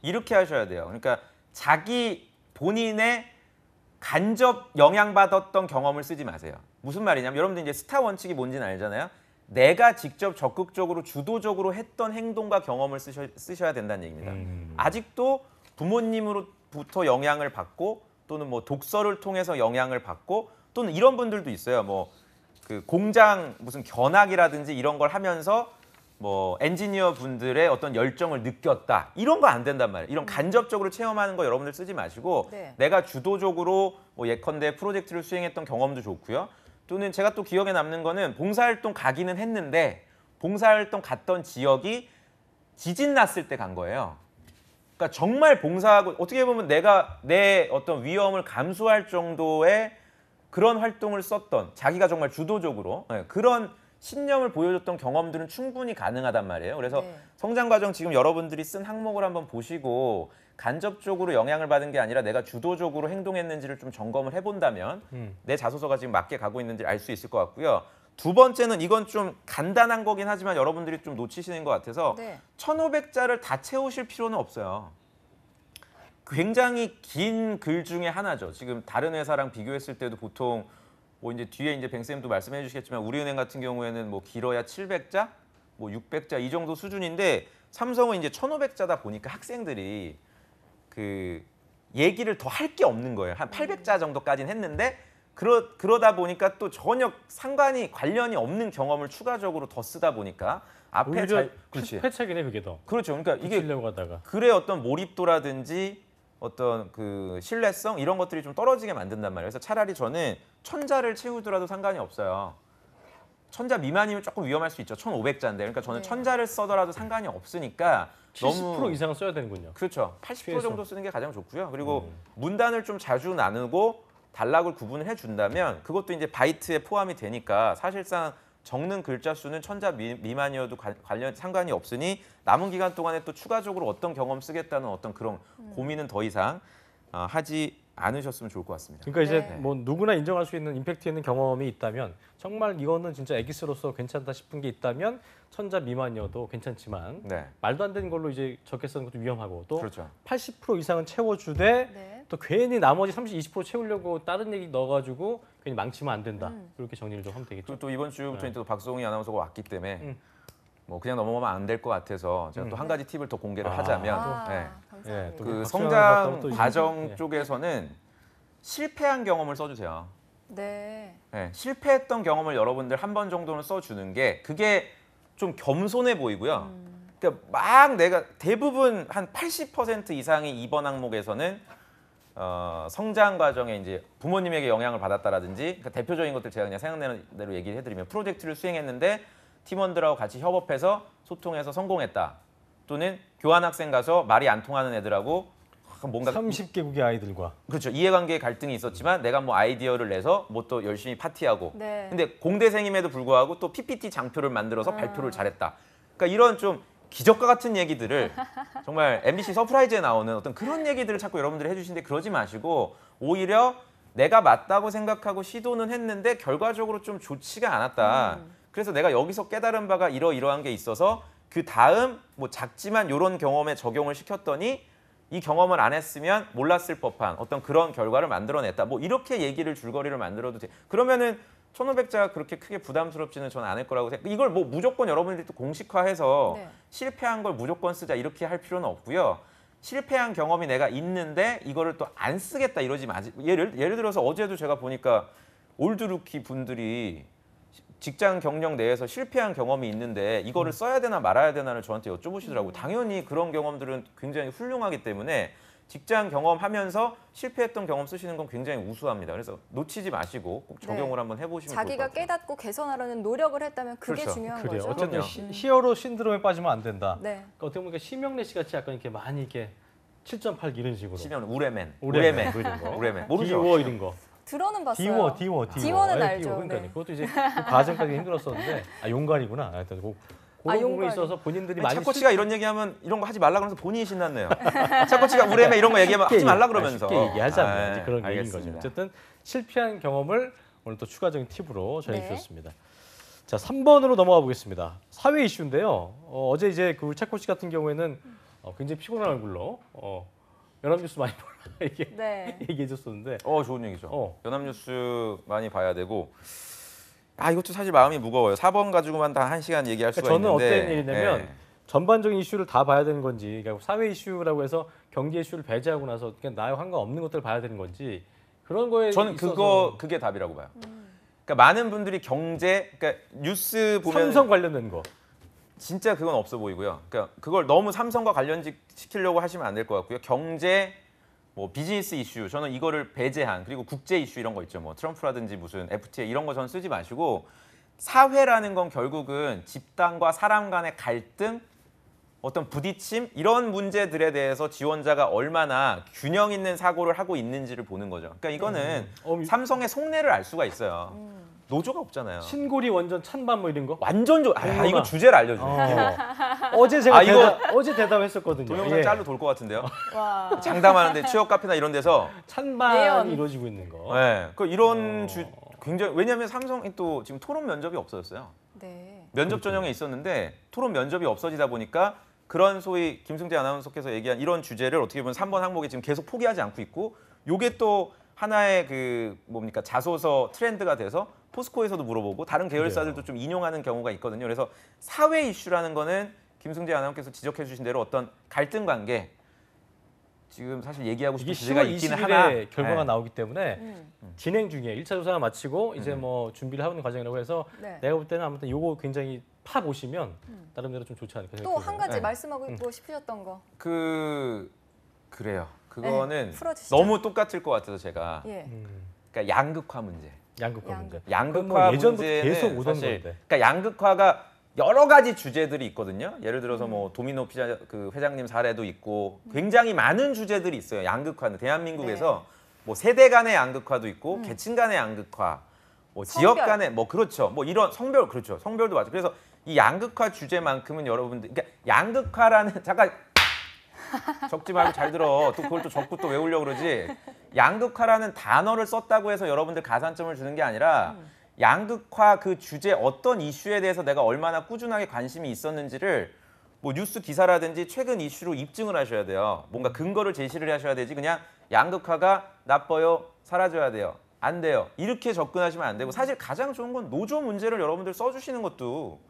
이렇게 하셔야 돼요. 그러니까 자기 본인의 간접 영향받았던 경험을 쓰지 마세요. 무슨 말이냐면 여러분들 이제 스타 원칙이 뭔지는 알잖아요. 내가 직접 적극적으로 주도적으로 했던 행동과 경험을 쓰셔야 된다는 얘기입니다. 아직도 부모님으로부터 영향을 받고 또는 뭐 독서를 통해서 영향을 받고 또는 이런 분들도 있어요. 뭐 그 공장 무슨 견학이라든지 이런 걸 하면서 뭐 엔지니어 분들의 어떤 열정을 느꼈다. 이런 거 안 된단 말이에요. 이런 간접적으로 체험하는 거 여러분들 쓰지 마시고 네. 내가 주도적으로 뭐 예컨대 프로젝트를 수행했던 경험도 좋고요. 또는 제가 또 기억에 남는 거는 봉사활동 가기는 했는데 봉사활동 갔던 지역이 지진 났을 때 간 거예요. 그러니까 정말 봉사하고 어떻게 보면 내가 내 어떤 위험을 감수할 정도의 그런 활동을 썼던 자기가 정말 주도적으로 그런 신념을 보여줬던 경험들은 충분히 가능하단 말이에요. 그래서 네. 성장 과정 지금 여러분들이 쓴 항목을 한번 보시고 간접적으로 영향을 받은 게 아니라 내가 주도적으로 행동했는지를 좀 점검을 해본다면 내 자소서가 지금 맞게 가고 있는지를 알 수 있을 것 같고요. 두 번째는 이건 좀 간단한 거긴 하지만 여러분들이 좀 놓치시는 것 같아서 네. 1,500자를 다 채우실 필요는 없어요. 굉장히 긴 글 중에 하나죠. 지금 다른 회사랑 비교했을 때도 보통 뭐 이제 뒤에 이제 뱅쌤도 말씀해 주시겠지만 우리은행 같은 경우에는 뭐 길어야 700자, 뭐 600자 이 정도 수준인데 삼성은 이제 1,500자다 보니까 학생들이 그 얘기를 더 할 게 없는 거예요. 한 800자 정도까지는 했는데 그러다 보니까 또 전혀 상관이 관련이 없는 경험을 추가적으로 더 쓰다 보니까 앞에 오히려 그렇지. 패착이네 그게 더. 그렇죠. 그러니까 이게 붙이려고 하다가. 글의 어떤 몰입도라든지 어떤 그 신뢰성 이런 것들이 좀 떨어지게 만든단 말이에요. 그래서 차라리 저는 1,000자를 채우더라도 상관이 없어요. 1,000자 미만이면 조금 위험할 수 있죠. 1,500자인데. 그러니까 저는 네. 1,000자를 써더라도 상관이 없으니까 70% 이상은 써야 되는군요. 그렇죠. 80% 최소. 정도 쓰는 게 가장 좋고요. 그리고 문단을 좀 자주 나누고 단락을 구분을 해준다면 그것도 이제 바이트에 포함이 되니까 사실상 적는 글자 수는 1,000자 미만이어도 관련 상관이 없으니 남은 기간 동안에 또 추가적으로 어떤 경험 쓰겠다는 어떤 그런 고민은 더 이상 하지 않으셨으면 좋을 것 같습니다. 그러니까 이제 네. 뭐 누구나 인정할 수 있는 임팩트 있는 경험이 있다면 정말 이거는 진짜 에기스로서 괜찮다 싶은 게 있다면 1,000자 미만이어도 괜찮지만 네, 말도 안 되는 걸로 이제 적게 쓰는 것도 위험하고 또 그렇죠. 80% 이상은 채워주되 네. 또 괜히 나머지 30, 20% 채우려고 다른 얘기 넣어가지고 괜히 망치면 안 된다. 이렇게 정리를 좀 하면 되겠죠. 그리고 또 이번 주부터 네. 또 박성희 아나운서가 왔기 때문에 뭐 그냥 넘어가면 안 될 것 같아서 제가 또 한 가지 팁을 더 공개를 하자면 아, 감사합니다. 예, 또 그 박수영 성장 아나운서가 또 과정 예. 쪽에서는 실패한 경험을 써주세요. 네. 네, 실패했던 경험을 여러분들 한 번 정도는 써주는 게 그게 좀 겸손해 보이고요. 그러니까 막 내가 대부분 한 80% 이상이 이번 항목에서는 성장 과정에 이제 부모님에게 영향을 받았다라든지 그러니까 대표적인 것들 제가 그냥 생각나는 대로 얘기를 해드리면 프로젝트를 수행했는데 팀원들하고 같이 협업해서 소통해서 성공했다. 또는 교환학생 가서 말이 안 통하는 애들하고 뭔가 30개국의 아이들과 그렇죠. 이해관계에 갈등이 있었지만 내가 뭐 아이디어를 내서 뭐 또 열심히 파티하고 네. 근데 공대생임에도 불구하고 또 PPT 장표를 만들어서 발표를 잘했다. 그러니까 이런 좀 기적과 같은 얘기들을 정말 MBC 서프라이즈에 나오는 어떤 그런 얘기들을 자꾸 여러분들이 해주시는데 그러지 마시고 오히려 내가 맞다고 생각하고 시도는 했는데 결과적으로 좀 좋지가 않았다. 그래서 내가 여기서 깨달은 바가 이러이러한 게 있어서 그 다음 뭐 작지만 이런 경험에 적용을 시켰더니 이 경험을 안 했으면 몰랐을 법한 어떤 그런 결과를 만들어냈다. 뭐 이렇게 얘기를 줄거리를 만들어도 돼. 그러면은 1500자가 그렇게 크게 부담스럽지는 저는 않을 거라고 생각해요. 이걸 뭐 무조건 여러분들이 또 공식화해서 네. 실패한 걸 무조건 쓰자 이렇게 할 필요는 없고요. 실패한 경험이 내가 있는데 이거를 또 안 쓰겠다 이러지 마지. 예를 들어서 어제도 제가 보니까 올드루키 분들이 직장 경력 내에서 실패한 경험이 있는데 이거를 써야 되나 말아야 되나를 저한테 여쭤보시더라고요. 당연히 그런 경험들은 굉장히 훌륭하기 때문에 직장 경험하면서 실패했던 경험 쓰시는 건 굉장히 우수합니다. 그래서 놓치지 마시고 꼭 적용을 네. 한번 해보시면 좋을 것 자기가 같아요. 깨닫고 개선하려는 노력을 했다면 그게 그렇죠. 중요한 그래요. 거죠. 어쨌든 그럼요. 히어로 신드롬에 빠지면 안 된다. 네. 그러니까 어떻게 보면 심영래 씨 같이 약간 이렇게 많이 이렇게 7.8 이런 식으로. 시면 우레맨, 우레맨 뭐 이런 거. 우레맨 모르죠? 디워 이런 거. 들어는 봤어요. 디워. 디워는 예, 알죠. 디워. 그러니까 네. 그것도 이제 그 과정까지 힘들었었는데 용관이구나. 하여튼 그런 부분에 용관이. 있어서 본인들이 많이 차코치가 이런 얘기하면 이런 거 하지 말라 그러면서 본인이 신났네요. 차코치가 우레맨 이런 거 얘기하면 하지 말라 그러면서. 쉽게 얘기하자면 아, 이제 그런 얘기인 알겠습니다. 거죠. 어쨌든 실패한 경험을 오늘 또 추가적인 팁으로 전해 네. 주셨습니다. 자, 3번으로 넘어가 보겠습니다. 사회 이슈인데요. 어제 이제 그 차코치 같은 경우에는 굉장히 피곤한 얼굴로 연합뉴스 많이 보라 이게 네. 네. 얘기해줬었는데. 좋은 얘기죠. 연합뉴스 많이 봐야 되고. 이것도 사실 마음이 무거워요. 4번 가지고만 다 1시간 얘기할 수가 저는 있는데. 어떤 일이냐면 전반적인 이슈를 다 봐야 되는 건지, 그러니까 사회 이슈라고 해서 경제 이슈를 배제하고 나서 그냥 나와 상관없는 것들을 봐야 되는 건지 그런 거에 저는 있어서 그게 답이라고 봐요. 그러니까 많은 분들이 경제, 그러니까 뉴스 보면 삼성 관련된 거. 진짜 그건 없어 보이고요. 그러니까 그걸 너무 삼성과 관련시키려고 하시면 안 될 것 같고요. 경제, 뭐 비즈니스 이슈, 저는 이거를 배제한, 그리고 국제 이슈 이런 거 있죠. 뭐 트럼프라든지 무슨 FTA 이런 거 저는 쓰지 마시고, 사회라는 건 결국은 집단과 사람 간의 갈등, 어떤 부딪힘 이런 문제들에 대해서 지원자가 얼마나 균형 있는 사고를 하고 있는지를 보는 거죠. 그러니까 이거는 삼성의 속내를 알 수가 있어요. 노조가 없잖아요. 신고리 원전 찬반 뭐 이런 거. 완전 이거 주제를 알려주세요. 어제 제가 이거 어제 대답했었거든요. 동영상 예. 짤로 돌 것 같은데요. 와. 장담하는데 취업 카페나 이런 데서 찬반이 예언. 이루어지고 있는 거. 네, 이런 굉장히, 왜냐하면 삼성이 또 지금 토론 면접이 없어졌어요. 네. 면접 전형에 있었는데 토론 면접이 없어지다 보니까 그런 소위 김승재 아나운서께서 얘기한 이런 주제를 어떻게 보면 3번 항목에 지금 계속 포기하지 않고 있고, 요게 또 하나의 그 뭡니까 자소서 트렌드가 돼서 포스코에서도 물어보고 다른 계열사들도 좀 인용하는 경우가 있거든요. 그래서 사회 이슈라는 거는 김승재 아나운서께서 지적해 주신 대로 어떤 갈등 관계, 지금 사실 얘기하고 싶은 이게 주제가 10월 있기는 20일에 하나 결과가 네. 나오기 때문에 진행 중에 1차 조사가 마치고 이제 뭐 준비를 하고 있는 과정이라고 해서 네. 내가 볼 때는 아무튼 요거 굉장히 파 보시면 나름대로 좀 좋지 않을까 또 생각해요. 한 가지 네. 말씀하고 싶으셨던 거. 그래요. 그거는 네, 풀어주시죠. 너무 똑같을 것 같아서 제가 예. 그러니까 양극화 문제. 양극화 양극. 문제. 양극화 뭐 예전부터 문제는 계속 오던 사실 건데. 그러니까 양극화가 여러 가지 주제들이 있거든요. 예를 들어서 뭐 도미노 피자 그 회장님 사례도 있고 굉장히 많은 주제들이 있어요. 양극화는 대한민국에서 뭐 세대 간의 양극화도 있고 계층 간의 양극화, 뭐 지역 성별. 간의 뭐 그렇죠. 뭐 이런 성별, 그렇죠. 성별도 맞죠. 그래서 이 양극화 주제만큼은 여러분들, 그러니까 양극화라는 잠깐 적지 말고 잘 들어. 또 그걸 또 적고 또 외우려고 그러지. 양극화라는 단어를 썼다고 해서 여러분들 가산점을 주는 게 아니라 양극화 그 주제 어떤 이슈에 대해서 내가 얼마나 꾸준하게 관심이 있었는지를 뭐 뉴스 기사라든지 최근 이슈로 입증을 하셔야 돼요. 뭔가 근거를 제시를 하셔야 되지. 그냥 양극화가 나빠요, 사라져야 돼요, 안 돼요, 이렇게 접근하시면 안 되고, 사실 가장 좋은 건 노조 문제를 여러분들 써주시는 것도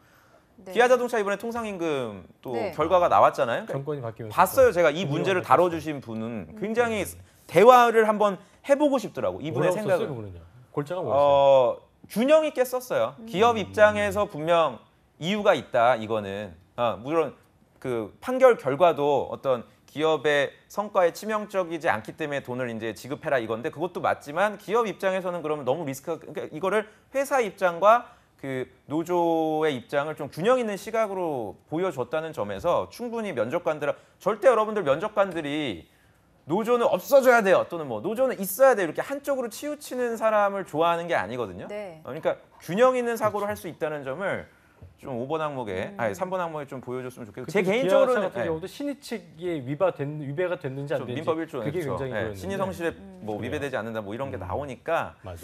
네. 기아자동차 이번에 통상임금 또 네. 결과가 나왔잖아요. 그러니까 정권이 바뀌면서 봤어요. 제가 이 문제를 다뤄주신 분은 굉장히 대화를 한번 해보고 싶더라고. 이분의 생각을. 그거는요. 골자가 뭐였어요? 균형 있게 썼어요. 기업 입장에서 분명 이유가 있다. 이거는 물론 그 판결 결과도 어떤 기업의 성과에 치명적이지 않기 때문에 돈을 이제 지급해라 이건데, 그것도 맞지만 기업 입장에서는 그러면 너무 리스크가, 그러니까 이거를 회사 입장과 그 노조의 입장을 좀 균형 있는 시각으로 보여줬다는 점에서 충분히 면접관들, 절대 여러분들 면접관들이 노조는 없어져야 돼요, 또는 뭐 노조는 있어야 돼요, 이렇게 한쪽으로 치우치는 사람을 좋아하는 게 아니거든요. 네. 그러니까 균형 있는 사고를 할 수 있다는 점을 좀 5번 항목에, 아니 3번 항목에 좀 보여줬으면 좋겠고 제 기아 개인적으로는 같은 경우도 신의 측에 위배가 됐는지 안 됐는지 민법 1조 그게 그렇죠. 굉장히 그거였는데. 신의 성실에 뭐 위배되지 않는다 뭐 이런 게 나오니까 맞아요.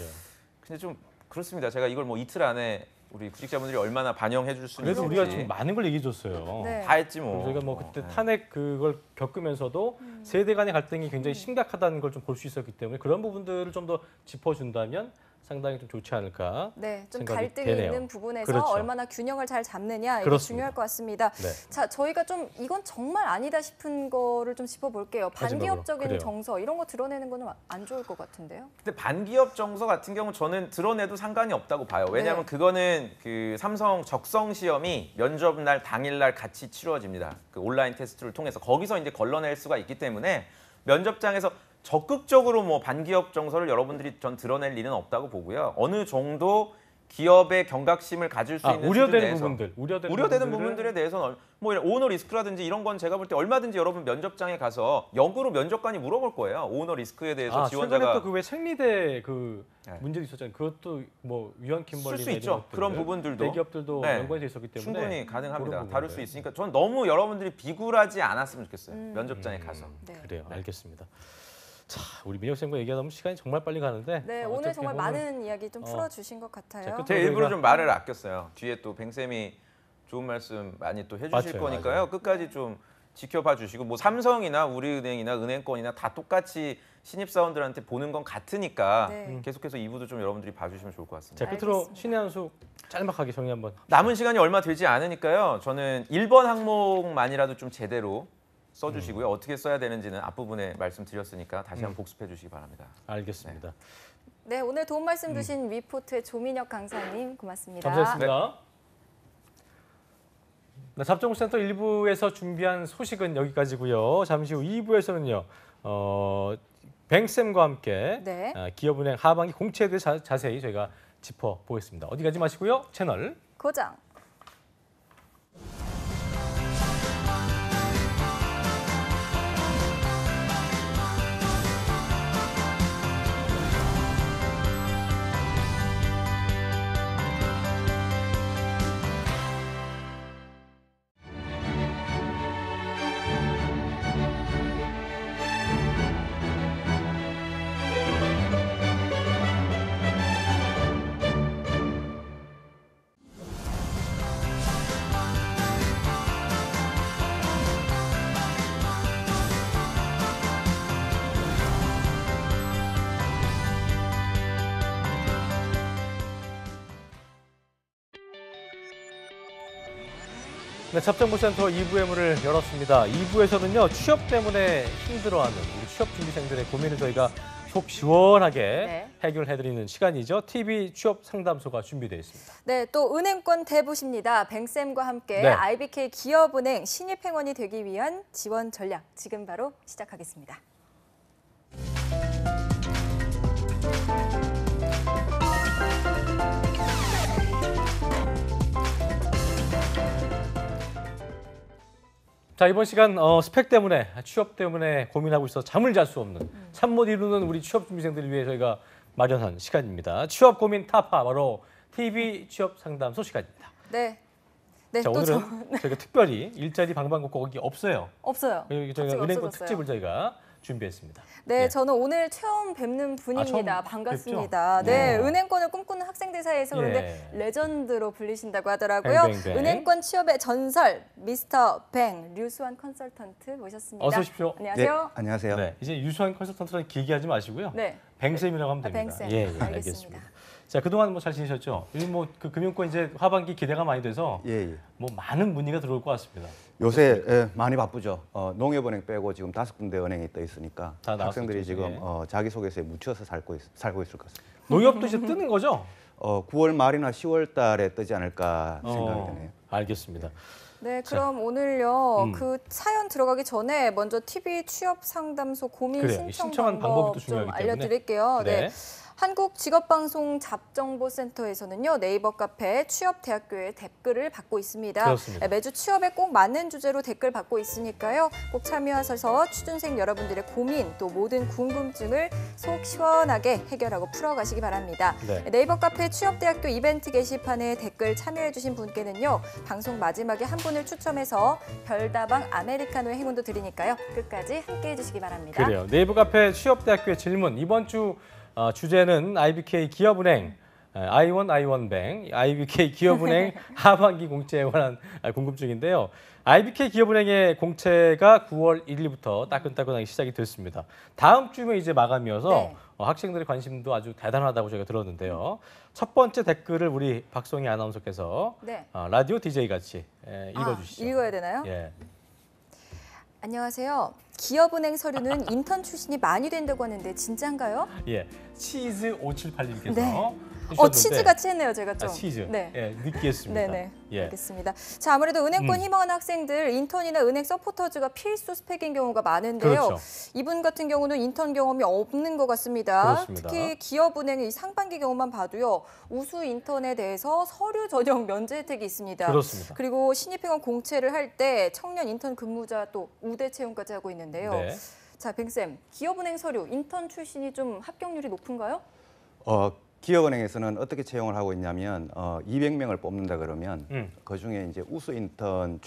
근데 좀 그렇습니다. 제가 이걸 뭐 이틀 안에 우리 구직자분들이 얼마나 반영해 줄 수 있는지 그래도 우리가 좀 많은 걸 얘기해 줬어요. 네. 다 했지 뭐. 저희가 뭐 그때 네. 탄핵 그걸 겪으면서도 세대 간의 갈등이 굉장히 심각하다는 걸 좀 볼 수 있었기 때문에 그런 부분들을 좀 더 짚어준다면 상당히 좀 좋지 않을까. 네, 좀 생각이 갈등이 되네요. 있는 부분에서 그렇죠. 얼마나 균형을 잘 잡느냐 이게 그렇습니다. 중요할 것 같습니다. 네. 자, 저희가 좀 이건 정말 아니다 싶은 거를 좀 짚어볼게요. 반기업적인 그래요. 정서 이런 거 드러내는 거는 안 좋을 것 같은데요. 근데 반기업 정서 같은 경우 저는 드러내도 상관이 없다고 봐요. 왜냐하면 네. 그거는 그 삼성 적성 시험이 면접 날 당일날 같이 치루어집니다. 그 온라인 테스트를 통해서 거기서 이제 걸러낼 수가 있기 때문에 면접장에서 적극적으로 뭐 반기업 정서를 여러분들이 전 드러낼 일은 없다고 보고요. 어느 정도 기업의 경각심을 가질 수 있는 우려되는 수준 내에서 부분들, 우려되는 부분들에 대해서는 뭐 이런 오너 리스크라든지 이런 건 제가 볼 때 얼마든지 여러분 면접장에 가서 역으로 면접관이 물어볼 거예요. 오너 리스크에 대해서 최근에 지원자가 또 그 왜 생리대 그 네. 문제도 있었잖아요. 그것도 뭐 위헌 킴벌리 쓸 수 있죠. 그런 부분들도. 대기업들도 네. 연관이 돼 있었기 때문에 충분히 가능합니다. 그런 다룰 수 부분들. 있으니까 전 너무 여러분들이 비굴하지 않았으면 좋겠어요. 면접장에 가서. 네. 그래요. 알겠습니다. 자, 우리 민혁생과 얘기하다 보면 시간이 정말 빨리 가는데. 네, 오늘 어떻게 정말 보면 많은 이야기 좀 풀어주신 것 같아요. 자, 끝으로 제가 일부러 저희가- 좀 말을 아꼈어요. 뒤에 또 뱅쌤이 좋은 말씀 많이 또 해주실 맞아요, 거니까요. 맞아요. 끝까지 좀 지켜봐 주시고 뭐 삼성이나 우리은행이나 은행권이나 다 똑같이 신입사원들한테 보는 건 같으니까 네. 계속해서 2부도 좀 여러분들이 봐주시면 좋을 것 같습니다. 자, 끝으로 알겠습니다. 신의 한 수 짤막하게 정리 한번. 남은 시간이 얼마 되지 않으니까요. 저는 1번 항목만이라도 좀 제대로 써주시고요. 어떻게 써야 되는지는 앞부분에 말씀드렸으니까 다시 한번 복습해 주시기 바랍니다. 알겠습니다. 네, 오늘 도움 말씀 주신 위포트의 조민혁 강사님 고맙습니다. 감사했습니다. 네, 잡정센터 1부에서 준비한 소식은 여기까지고요. 잠시 후 2부에서는요. 뱅쌤과 함께 네. 기업은행 하반기 공채에 대해 자세히 저희가 짚어보겠습니다. 어디 가지 마시고요. 채널 고정. 네, 잡정보센터 2부의 문을 열었습니다. 2부에서는요. 취업 때문에 힘들어하는 우리 취업 준비생들의 고민을 저희가 속 시원하게 네. 해결해드리는 시간이죠. TV 취업 상담소가 준비되어 있습니다. 네, 또 은행권 대부십니다. 뱅쌤과 함께 네. IBK 기업은행 신입행원이 되기 위한 지원 전략 지금 바로 시작하겠습니다. 자, 이번 시간 스펙 때문에 취업 때문에 고민하고 있어 잠을 잘 수 없는 잠 못 이루는 우리 취업 준비생들을 위해 저희가 마련한 시간입니다. 취업 고민 타파 바로 TV 취업 상담소 시간입니다. 네. 네, 자, 또 오늘은 저희가 특별히 일자리 방방곡곡이 없어요. 없어요. 저희가 갑자기 은행권 없어졌어요. 특집을 저희가 준비했습니다. 네, 예. 저는 오늘 처음 뵙는 분입니다. 처음 반갑습니다. 뵙죠? 네, 네. 은행권을 꿈꾸는 학생들 사이에서 그런데 예. 레전드로 불리신다고 하더라고요. 뱅뱅뱅. 은행권 취업의 전설 미스터 뱅 류수환 컨설턴트 모셨습니다. 어서 오십시오. 안녕하세요. 네, 안녕하세요. 네, 이제 유수환 컨설턴트는 길게 하지 마시고요. 네. 뱅쌤이라고 하면 됩니다. 뱅쌤. 예, 예, 알겠습니다. 알겠습니다. 자, 그동안 뭐 잘 지내셨죠? 요즘 뭐그 금융권 이제 하반기 기대가 많이 돼서 예, 예. 뭐 많은 문의가 들어올 것 같습니다. 요새 많이 바쁘죠. 농협은행 빼고 지금 5군데 은행이 떠 있으니까 다 나왔었죠, 학생들이 지금 예. 자기소개서에 묻혀서 살고 있을 것 같습니다. 농협도 이제 뜨는 거죠? 9월 말이나 10월 달에 뜨지 않을까 생각이 드네요. 알겠습니다. 네, 그럼 오늘요 음. 그 사연 들어가기 전에 먼저 TV 취업 상담소 고민 그래요. 신청 신청하는 방법이 방법 또 좀 중요하기 때문에. 알려드릴게요. 네. 한국직업방송잡정보센터에서는요, 네이버 카페 취업대학교의 댓글을 받고 있습니다. 그렇습니다. 매주 취업에 꼭 맞는 주제로 댓글 받고 있으니까요. 꼭 참여하셔서 취준생 여러분들의 고민 또 모든 궁금증을 속 시원하게 해결하고 풀어가시기 바랍니다. 네. 네이버 카페 취업대학교 이벤트 게시판에 댓글 참여해주신 분께는요, 방송 마지막에 한 분을 추첨해서 별다방 아메리카노의 행운도 드리니까요. 끝까지 함께해 주시기 바랍니다. 그래요. 네이버 카페 취업대학교의 질문. 이번 주 주제는 IBK 기업은행, I1뱅, IBK 기업은행 하반기 공채에 관한 궁금증인데요. IBK 기업은행의 공채가 9월 1일부터 따끈따끈하게 시작이 됐습니다. 다음 주면 이제 마감이어서 네. 학생들의 관심도 아주 대단하다고 저희가 들었는데요. 첫 번째 댓글을 우리 박송희 아나운서께서 네. 라디오 DJ 같이 읽어주시죠. 읽어야 되나요? 예. 안녕하세요. 기업은행 서류는 인턴 출신이 많이 된다고 하는데 진짠가요? 예. 치즈 578님께서 네. 해주셨는데 치즈같이 했네요, 제가 좀. 치즈. 네. 예, 느끼했습니다. 네네. 예. 알겠습니다. 자, 아무래도 은행권 희망하는 학생들 인턴이나 은행 서포터즈가 필수 스펙인 경우가 많은데요. 그렇죠. 이분 같은 경우는 인턴 경험이 없는 것 같습니다. 그렇습니다. 특히 기업은행의 이 상반기 경우만 봐도요. 우수 인턴에 대해서 서류 전형 면제 혜택이 있습니다. 그렇습니다. 그리고 신입회원 공채를 할 때 청년 인턴 근무자 또 우대 채용까지 하고 있는데요. 네. 자, 뱅쌤, 기업은행 서류 인턴 출신이 좀 합격률이 높은가요? 기업은행에서는 어떻게 채용을 하고 있냐면 200명을 뽑는다 그러면 그중에 이제 우수 인턴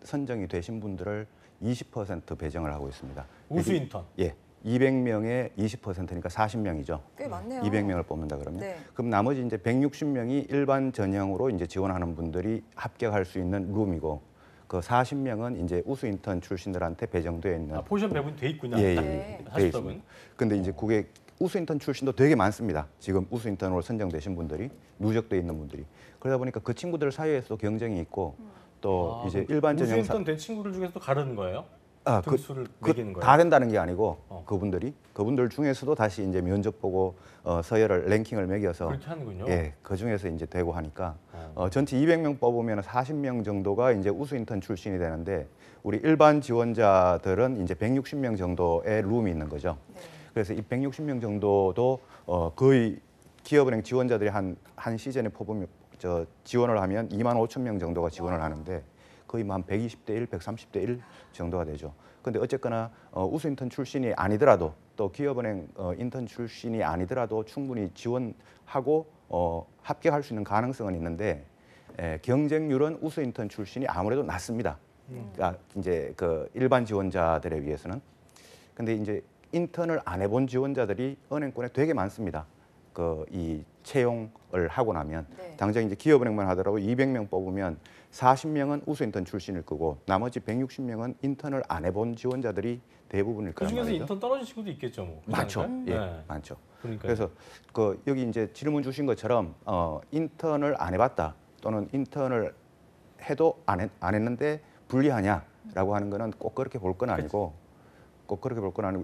선정이 되신 분들을 20% 배정을 하고 있습니다. 우수 인턴. 예. 200명의 20%니까 40명이죠. 꽤 많네요. 200명을 뽑는다 그러면. 네. 그럼 나머지 이제 160명이 일반 전형으로 이제 지원하는 분들이 합격할 수 있는 룸이고 그 40명은 이제 우수 인턴 출신들한테 배정되어 있는 포지션 배분 돼 있군요. 예, 딱 네. 40석은. 근데 이제 그게 우수 인턴 출신도 되게 많습니다. 지금 우수 인턴으로 선정되신 분들이 누적돼 있는 분들이 그러다 보니까 그 친구들 사이에서도 경쟁이 있고 또 이제 일반 우수 전형 인턴 된 친구들 중에서도 가르는 거예요? 그 등수를 매기는 거예요? 다 된다는 게 아니고 그분들 중에서도 다시 이제 면접 보고 서열을 랭킹을 매겨서 그렇게 하는군요. 예, 그 중에서 이제 되고 하니까 전체 200명 뽑으면 40명 정도가 이제 우수 인턴 출신이 되는데 우리 일반 지원자들은 이제 160명 정도의 룸이 있는 거죠. 네. 그래서 이 160명 정도도 거의 기업은행 지원자들이 한 시즌에 뽑으면 지원을 하면 2만 5천 명 정도가 지원을 하는데 거의 한 120대 1, 130대 1 정도가 되죠. 근데 어쨌거나 우수 인턴 출신이 아니더라도 또 기업은행 인턴 출신이 아니더라도 충분히 지원하고 합격할 수 있는 가능성은 있는데 경쟁률은 우수 인턴 출신이 아무래도 낮습니다. 그러니까 이제 그 일반 지원자들에 비해서는. 근데 이제 인턴을 안 해본 지원자들이 은행권에 되게 많습니다. 이 채용을 하고 나면 네. 당장 이제 기업은행만 하더라도 200명 뽑으면 40명은 우수 인턴 출신일 거고 나머지 160명은 인턴을 안 해본 지원자들이 대부분일 그 거란 중에서 말이죠. 인턴 떨어진 친구도 있겠죠, 뭐. 그렇지 많죠. 않을까요? 예, 네. 많죠. 그러니까요. 그래서 여기 이제 질문 주신 것처럼 인턴을 안 해봤다 또는 인턴을 해도 안 했는데 불리하냐라고 하는 거는 꼭 그렇게 볼 건 아니고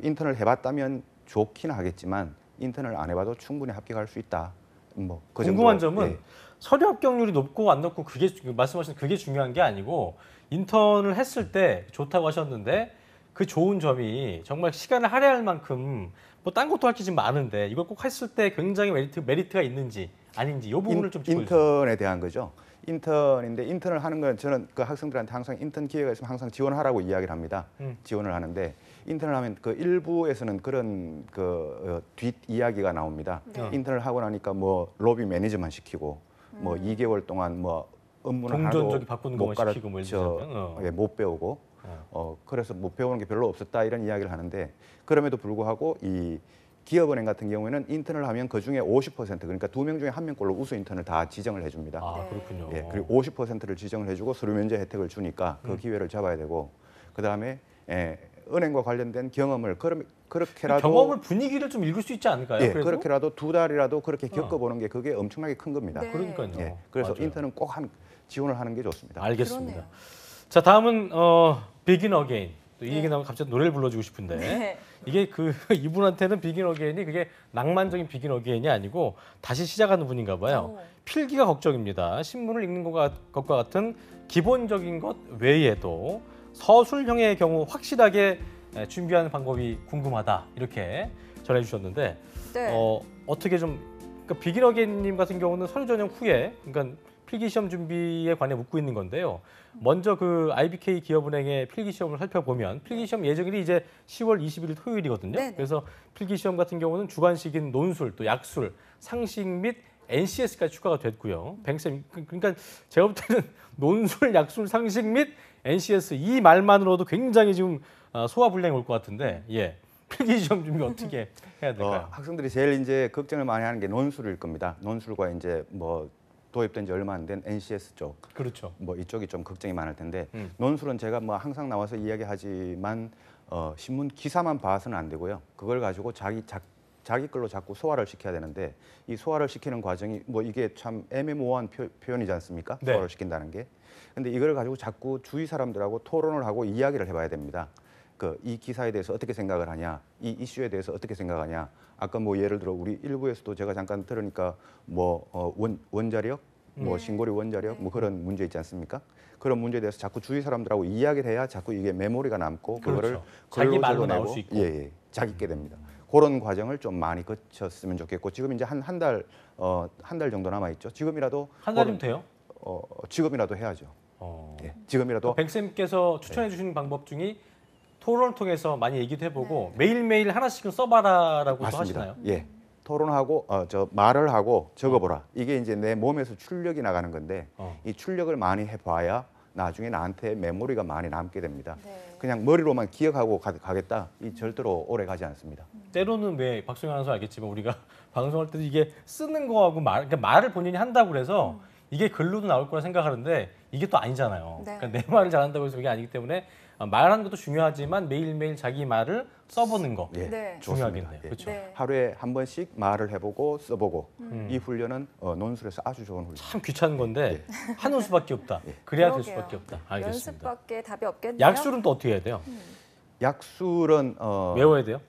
인턴을 해봤다면 좋긴 하겠지만 인턴을 안 해봐도 충분히 합격할 수 있다. 뭐 그 궁금한 정도, 점은 예. 서류 합격률이 높고 안 높고 그게 말씀하신 그게 중요한 게 아니고 인턴을 했을 때 좋다고 하셨는데 그 좋은 점이 정말 시간을 할애할 만큼 뭐 딴 것도 할 게 지금 많은데 이걸 꼭 했을 때 굉장히 메리트가 있는지 아닌지 이 부분을 좀 짚어주세요. 인턴에 대한 거죠. 인턴인데 인턴을 하는 건 저는 그 학생들한테 항상 인턴 기회가 있으면 항상 지원하라고 이야기를 합니다. 지원을 하는데 인턴을 하면 그 일부에서는 그런 뒷 이야기가 나옵니다. 네. 인턴을 하고 나니까 뭐 로비 매니저만 시키고 뭐 2개월 동안 뭐 업무는 동전 하나도 저기 바꾸는 못 것만 시키고 뭐 예를 들자면, 예, 못 배우고 그래서 못 배우는 게 별로 없었다 이런 이야기를 하는데 그럼에도 불구하고 이 기업은행 같은 경우에는 인턴을 하면 그 중에 50% 그러니까 2명 중에 1명꼴로 우수 인턴을 다 지정을 해줍니다. 아, 네. 그렇군요. 예, 그리고 50%를 지정을 해주고 서류 면제 혜택을 주니까 그 기회를 잡아야 되고 그 다음에 은행과 관련된 경험을 그렇게라도 경험을 분위기를 좀 읽을 수 있지 않을까요? 예, 그래도? 그렇게라도 2달이라도 그렇게 겪어보는 게 그게 엄청나게 큰 겁니다. 네. 그러니까요. 예, 그래서 맞아요. 인턴은 꼭 지원을 하는 게 좋습니다. 알겠습니다. 그러네요. 자, 다음은 비긴 어게인. 이 얘기 나오면 갑자기 노래를 불러주고 싶은데 네. 이게 이분한테는 비긴 어게인이 그게 낭만적인 비긴 어게인이 아니고 다시 시작하는 분인가 봐요. 오. 필기가 걱정입니다. 신문을 읽는 것과 같은 기본적인 것 외에도 서술형의 경우 확실하게 준비하는 방법이 궁금하다 이렇게 전해주셨는데 네. 어떻게 좀 그러니까 비긴어게인님 같은 경우는 서류 전형 후에 그러니까 필기 시험 준비에 관해 묻고 있는 건데요. 먼저 그 IBK 기업은행의 필기 시험을 살펴보면 필기 시험 예정일이 이제 10월 21일 토요일이거든요. 네네. 그래서 필기 시험 같은 경우는 주관식인 논술, 또 약술, 상식 및 NCS까지 추가가 됐고요. 뱅쌤 그러니까 제가 볼 때는 논술, 약술, 상식 및 NCS 이 말만으로도 굉장히 지금 소화불량이 올 것 같은데 예. 필기 시험 준비 어떻게 해야 될까요? 학생들이 제일 이제 걱정을 많이 하는 게 논술일 겁니다. 논술과 이제 뭐 도입된 지 얼마 안 된 NCS 쪽, 그렇죠. 뭐 이쪽이 좀 걱정이 많을 텐데 논술은 제가 뭐 항상 나와서 이야기하지만 신문 기사만 봐서는 안 되고요. 그걸 가지고 자기 걸로 자꾸 소화를 시켜야 되는데 이 소화를 시키는 과정이 뭐 이게 참 애매모호한 표현이지 않습니까? 네. 소화를 시킨다는 게. 근데 이걸 가지고 자꾸 주위 사람들하고 토론을 하고 이야기를 해봐야 됩니다. 이 기사에 대해서 어떻게 생각을 하냐, 이 이슈에 대해서 어떻게 생각하냐. 아까 뭐 예를 들어 우리 일부에서도 제가 잠깐 들으니까 뭐 원자력, 뭐 신고리 원자력, 뭐 그런 문제 있지 않습니까? 그런 문제에 대해서 자꾸 주위 사람들하고 이야기를 해야 자꾸 이게 메모리가 남고 그거를 그렇죠. 자기 말로 적어내고, 나올 수 있고. 예, 자기게 됩니다. 그런 과정을 좀 많이 거쳤으면 좋겠고 지금 이제 한 달 정도 남아 있죠. 지금이라도 한 달이면 돼요? 지금이라도 해야죠. 예, 지금이라도 뱅쌤께서 추천해 주시는 방법 중에 토론을 통해서 많이 얘기도 해보고 매일매일 하나씩은 써봐라라고 또 맞습니다. 하시나요? 예, 토론하고 말을 하고 적어보라. 이게 이제 내 몸에서 출력이 나가는 건데 이 출력을 많이 해봐야 나중에 나한테 메모리가 많이 남게 됩니다. 네. 그냥 머리로만 기억하고 가겠다. 이 절대로 오래 가지 않습니다. 때로는 왜 박수영 아나운서 알겠지만 우리가 방송할 때도 이게 쓰는 거하고 그러니까 말을 본인이 한다고 그래서 이게 글로도 나올 거라 생각하는데 이게 또 아니잖아요. 네. 그러니까 내 말을 잘한다고 해서 그게 아니기 때문에 말하는 것도 중요하지만 매일매일 자기 말을 써보는 거 예, 네. 중요하겠네요. 예. 그렇죠. 네. 하루에 한 번씩 말을 해보고 써보고 이 훈련은 논술에서 아주 좋은 훈련. 참 귀찮은 건데 하는 수밖에 없다. 그래야 될 그러게요. 수밖에 없다. 알겠습니다. 연습밖에 답이 없겠네요. 약술은 또 어떻게 해야 돼요? 약술은 외워야 돼요?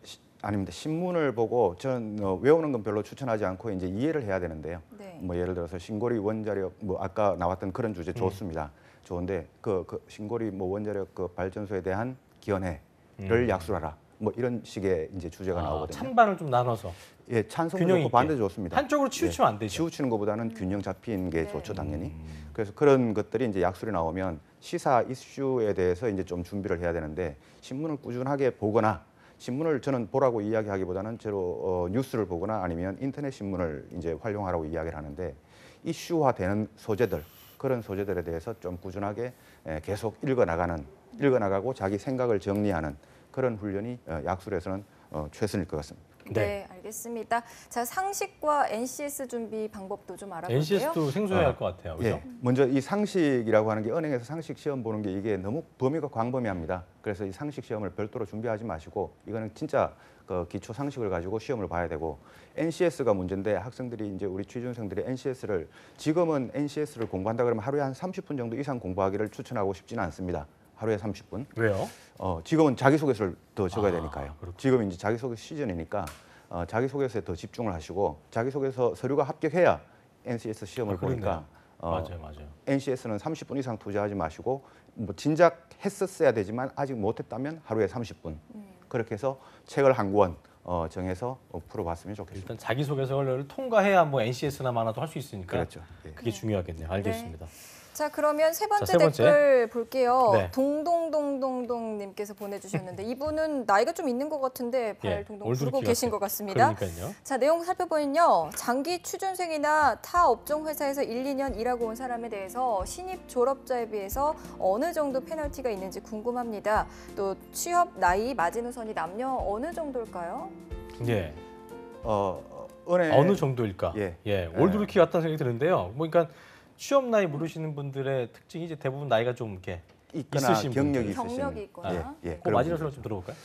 아닙니다. 신문을 보고 저는 외우는 건 별로 추천하지 않고 이제 이해를 해야 되는데요. 네. 뭐 예를 들어서 신고리 원자력 뭐 아까 나왔던 그런 주제 좋습니다. 좋은데 그 신고리 뭐 원자력 그 발전소에 대한 기원회를 약술하라. 뭐 이런 식의 이제 주제가 나오거든요. 찬반을 좀 나눠서 예, 찬성도 균형 좋고 있게. 반대도 좋습니다. 한쪽으로 치우치면 안 되죠. 치우치는 것보다는 균형 잡힌 게 네. 좋죠, 당연히. 그래서 그런 것들이 이제 약술이 나오면 시사 이슈에 대해서 이제 좀 준비를 해야 되는데 신문을 꾸준하게 보거나 신문을 저는 보라고 이야기하기보다는 주로 뉴스를 보거나 아니면 인터넷 신문을 이제 활용하라고 이야기를 하는데 이슈화되는 소재들 그런 소재들에 대해서 좀 꾸준하게 계속 읽어나가고 자기 생각을 정리하는 그런 훈련이 약술에서는 최선일 것 같습니다. 네, 알겠습니다. 자, 상식과 NCS 준비 방법도 좀 알아볼게요. NCS도 생소해야 할 것 같아요. 그렇죠? 예, 먼저 이 상식이라고 하는 게 은행에서 상식 시험 보는 게 이게 너무 범위가 광범위합니다. 그래서 이 상식 시험을 별도로 준비하지 마시고 이거는 진짜 그 기초 상식을 가지고 시험을 봐야 되고 NCS가 문제인데 학생들이 이제 우리 취준생들이 NCS를 지금은 NCS를 공부한다 그러면 하루에 한 30분 정도 이상 공부하기를 추천하고 싶지는 않습니다. 하루에 30분. 왜요? 지금은 자기소개서를 더 적어야 되니까요. 그렇군요. 지금 이제 자기소개 시즌이니까 자기소개서에 더 집중을 하시고 자기소개서 서류가 합격해야 NCS 시험을 보니까 맞아요. NCS는 30분 이상 투자하지 마시고 뭐 진작 했었어야 되지만 아직 못했다면 하루에 30분 그렇게 해서 책을 한 권 정해서 풀어봤으면 좋겠습니다. 일단 자기소개서를 통과해야 뭐 NCS나 마나도 할 수 있으니까 그렇죠. 예. 그게 중요하겠네요. 알겠습니다. 자, 그러면 세 번째, 세 번째. 댓글 볼게요. 네. 동동동동동님께서 보내주셨는데 이분은 나이가 좀 있는 것 같은데 발 예, 동동 올드로 부르고 키 계신 같아요. 것 같습니다. 그러니까요. 자, 내용 살펴보면요. 장기 취준생이나 타 업종 회사에서 1, 2년 일하고 온 사람에 대해서 신입 졸업자에 비해서 어느 정도 페널티가 있는지 궁금합니다. 또 취업 나이 마지노선이 남녀 어느 정도일까요? 예. 은행 어느 정도일까? 예. 올드루키 같다는 생각이 드는데요. 뭐 그러니까 취업 나이 물으시는 분들의 특징이 이제 대부분 나이가 좀 이렇게 있거나 있으신 경력이 분들. 있으신 경력이 있거나. 예, 그 마지노선을 좀 들어볼까요?